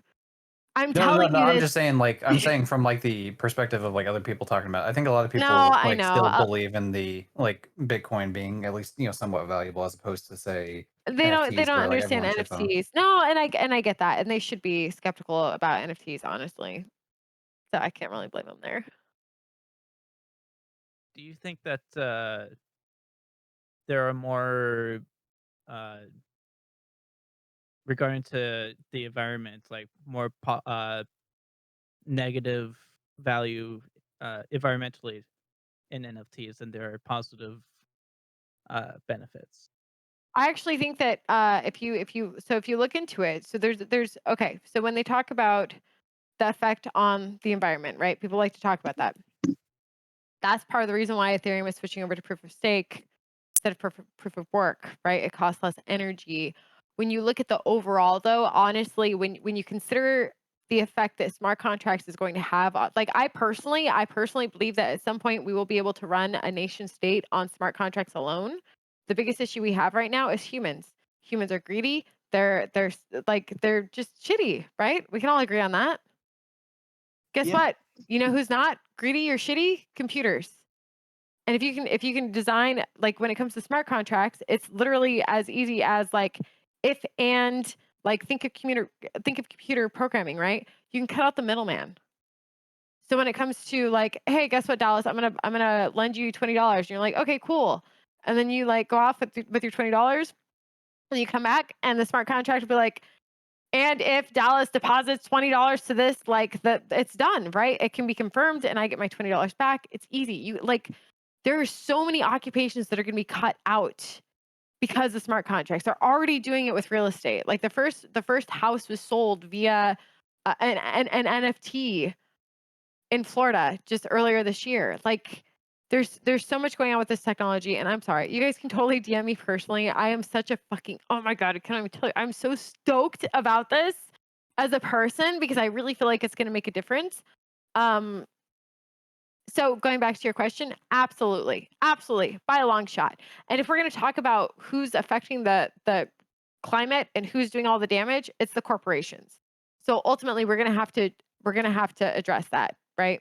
S3: I'm telling you
S5: I'm
S3: this.
S5: just saying, like, I'm saying from like the perspective of like other people talking about. I think a lot of people
S3: No, I
S5: like
S3: know.
S5: still believe in the like Bitcoin being at least somewhat valuable as opposed to say
S3: They don't
S5: NFTs where, like,
S3: understand
S5: everyone shits on 'em.
S3: NFTs. No, and I get that. And they should be skeptical about NFTs, honestly. So I can't really blame them there.
S1: Do you think that there are more regarding to the environment, like more negative value environmentally in NFTs than there are positive benefits?
S3: I actually think that if you look into it, so there's okay. So when they talk about the effect on the environment, right? People like to talk about that. That's part of the reason why Ethereum is switching over to proof of stake instead of proof of work, right? It costs less energy. When you look at the overall, though, honestly, when you consider the effect that smart contracts is going to have, like I personally believe that at some point we will be able to run a nation state on smart contracts alone. The biggest issue we have right now is humans. Humans are greedy. They're just shitty, right? We can all agree on that. Guess
S2: Yeah.
S3: what? You know who's not greedy or shitty? Computers. And if you can design, like when it comes to smart contracts, it's literally as easy as like if and like think of computer programming, right? You can cut out the middleman. So when it comes to like, hey, guess what, Dallas? I'm gonna lend you $20. And you're like, okay, cool. And then you like go off with your $20, and you come back, and the smart contract will be like, and if Dallas deposits $20 to this, like that, it's done, right? It can be confirmed, and I get my $20 back. It's easy. You like, there are so many occupations that are going to be cut out because of smart contracts. They're already doing it with real estate. Like the first house was sold via an NFT in Florida just earlier this year. Like there's so much going on with this technology, and I'm sorry. You guys can totally DM me personally. I am such a fucking, oh my god, I can't even tell you. I'm so stoked about this as a person because I really feel like it's going to make a difference. So going back to your question, absolutely by a long shot. And if we're going to talk about who's affecting the climate and who's doing all the damage, it's the corporations. So ultimately, we're going to have to address that, right?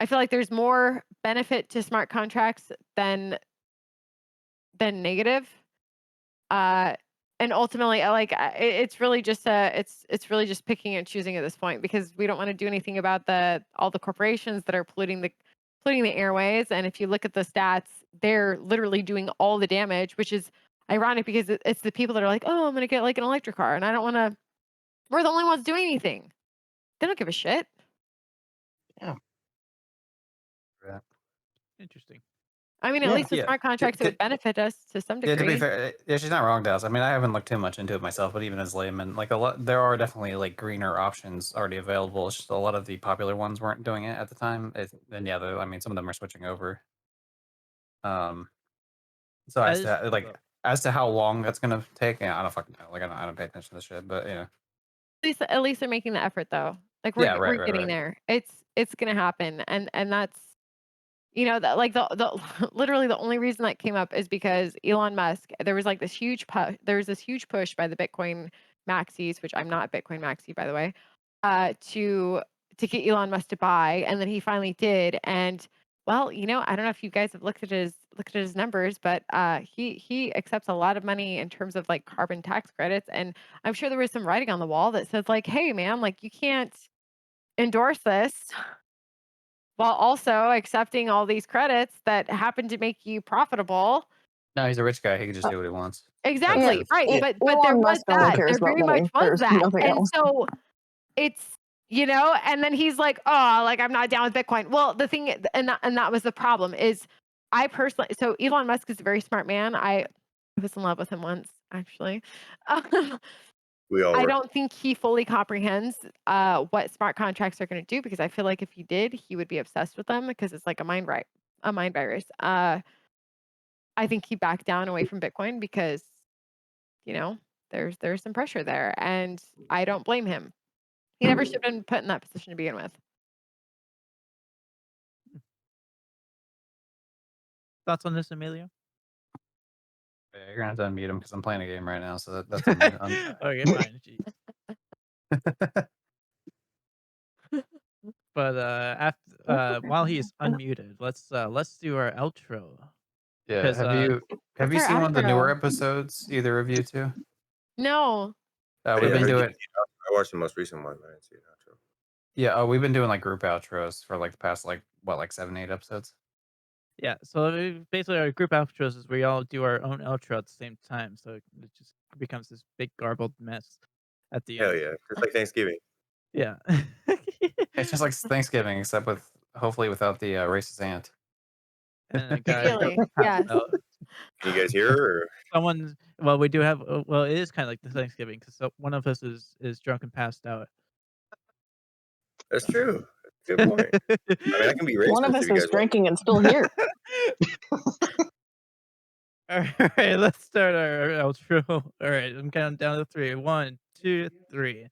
S3: I feel like there's more benefit to smart contracts than negative. And ultimately, it's really just it's really just picking and choosing at this point because we don't want to do anything about all the corporations that are polluting the airways. And if you look at the stats, they're literally doing all the damage, which is ironic because it's the people that are like, oh, I'm gonna get like an electric car, and I don't want to. We're the only ones doing anything. They don't give a shit.
S2: Yeah.
S1: Interesting.
S3: I mean, at
S5: Yeah,
S3: least with
S5: yeah.
S3: smart contracts, it would benefit us to some
S5: Yeah, to be
S3: degree.
S5: fair, yeah, she's not wrong, Dallas. I mean, I haven't looked too much into it myself, but even as layman, like a lot, there are definitely like greener options already available. It's just a lot of the popular ones weren't doing it at the time. And yeah, I mean, some of them are switching over. So
S1: That
S5: as
S1: is
S5: to
S1: true,
S5: like
S1: though.
S5: as to how long that's gonna take, yeah, I don't fucking know. Like I don't pay attention to this shit, but you know.
S3: At least they're making the effort though. Like
S5: Yeah,
S3: we're
S5: right.
S3: getting there. It's gonna happen, and that's that like the literally the only reason that came up is because Elon Musk. There was like this huge push by the Bitcoin maxis, which I'm not Bitcoin maxi by the way, to get Elon Musk to buy, and then he finally did. And well, I don't know if you guys have looked at his numbers, but he accepts a lot of money in terms of like carbon tax credits, and I'm sure there was some writing on the wall that says like, hey man, like you can't endorse this while also accepting all these credits that happen to make you profitable.
S5: No, he's a rich guy. He can just do what he wants.
S3: Exactly,
S4: Yeah,
S3: right. But there
S4: Elon
S3: was
S4: Musk only
S3: that.
S4: cares
S3: There
S4: about
S3: very much
S4: money.
S3: was
S4: There's
S3: that.
S4: nothing
S3: And
S4: else.
S3: so it's and then he's like, oh, like I'm not down with Bitcoin. Well, the thing, and that was the problem is I personally, so Elon Musk is a very smart man. I was in love with him once, actually.
S7: We all
S3: I
S7: were.
S3: don't think he fully comprehends what smart contracts are going to do, because I feel like if he did, he would be obsessed with them because it's like a mind virus. I think he backed down away from Bitcoin because there's some pressure there, and I don't blame him. He never should have been put in that position to begin with.
S1: Thoughts on this, Emilio?
S5: Yeah, you're gonna have to unmute him because I'm playing a game right now. So that's on you.
S1: Okay, fine. Jeez. But after while he's unmuted, let's do our outro.
S5: Yeah.
S1: 'Cause,
S5: Have you
S3: What's our
S5: seen one of the newer
S3: outro?
S5: episodes? Either of you two?
S3: No.
S5: We've been doing.
S7: I watched the most recent one. I didn't see it.
S5: Yeah, we've been doing like group outros for like the past like 7-8 episodes.
S1: Yeah, so basically our group outros is we all do our own outro at the same time, so it just becomes this big garbled mess at the
S7: Hell
S1: end.
S7: yeah, just like Thanksgiving.
S1: Yeah.
S5: It's just like Thanksgiving, except hopefully without the racist aunt.
S1: And a guy
S3: Really?
S1: passed
S3: Yes.
S1: out.
S7: Can you guys hear her? Or?
S1: Someone, well, we do have, well, it is kind of like the Thanksgiving because one of us is drunk and passed out.
S7: That's true. Good point. I mean, I can be racist
S4: One of
S7: if
S4: us
S7: you
S4: is
S7: guys want.
S4: drinking and still here.
S1: All right, let's start our outro. All right, I'm counting down to 3. 1, 2, 3.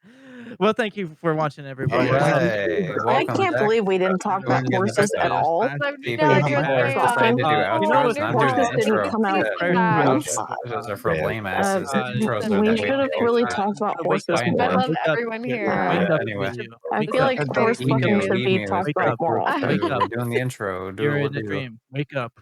S1: Well, thank you for watching, everybody.
S5: All
S7: Yeah.
S5: right,
S4: I
S5: welcome
S4: can't
S5: back.
S4: believe we didn't talk about
S5: Everyone get the
S4: horses
S5: best
S4: at
S5: of it.
S4: all.
S5: People
S3: No,
S4: It's
S3: just
S4: fucking
S5: decided to do
S1: you know what?
S5: outros, not
S4: Horses
S5: do
S4: didn't
S5: intros.
S4: come out
S5: Those are for
S7: Man.
S5: lame asses.
S4: Uh,
S5: Intros are
S4: we
S5: that
S4: should have
S5: way.
S4: really talked about
S1: Wake
S4: horses
S1: up.
S5: I
S3: I
S4: more.
S3: love
S1: Wake up.
S3: everyone
S1: Yeah,
S3: here.
S1: wake up,
S5: Anyway.
S1: Emilio.
S4: I
S1: Wake
S4: feel
S1: up.
S4: like
S3: Okay,
S4: horse
S3: Emilio,
S4: fucking should be
S1: Emilio,
S4: talked
S1: wake
S4: about
S1: up.
S4: more
S1: Wake
S4: often.
S1: up.
S5: We're doing the intro. Do
S1: You're
S5: what
S1: in a
S5: we do.
S1: dream. Wake up.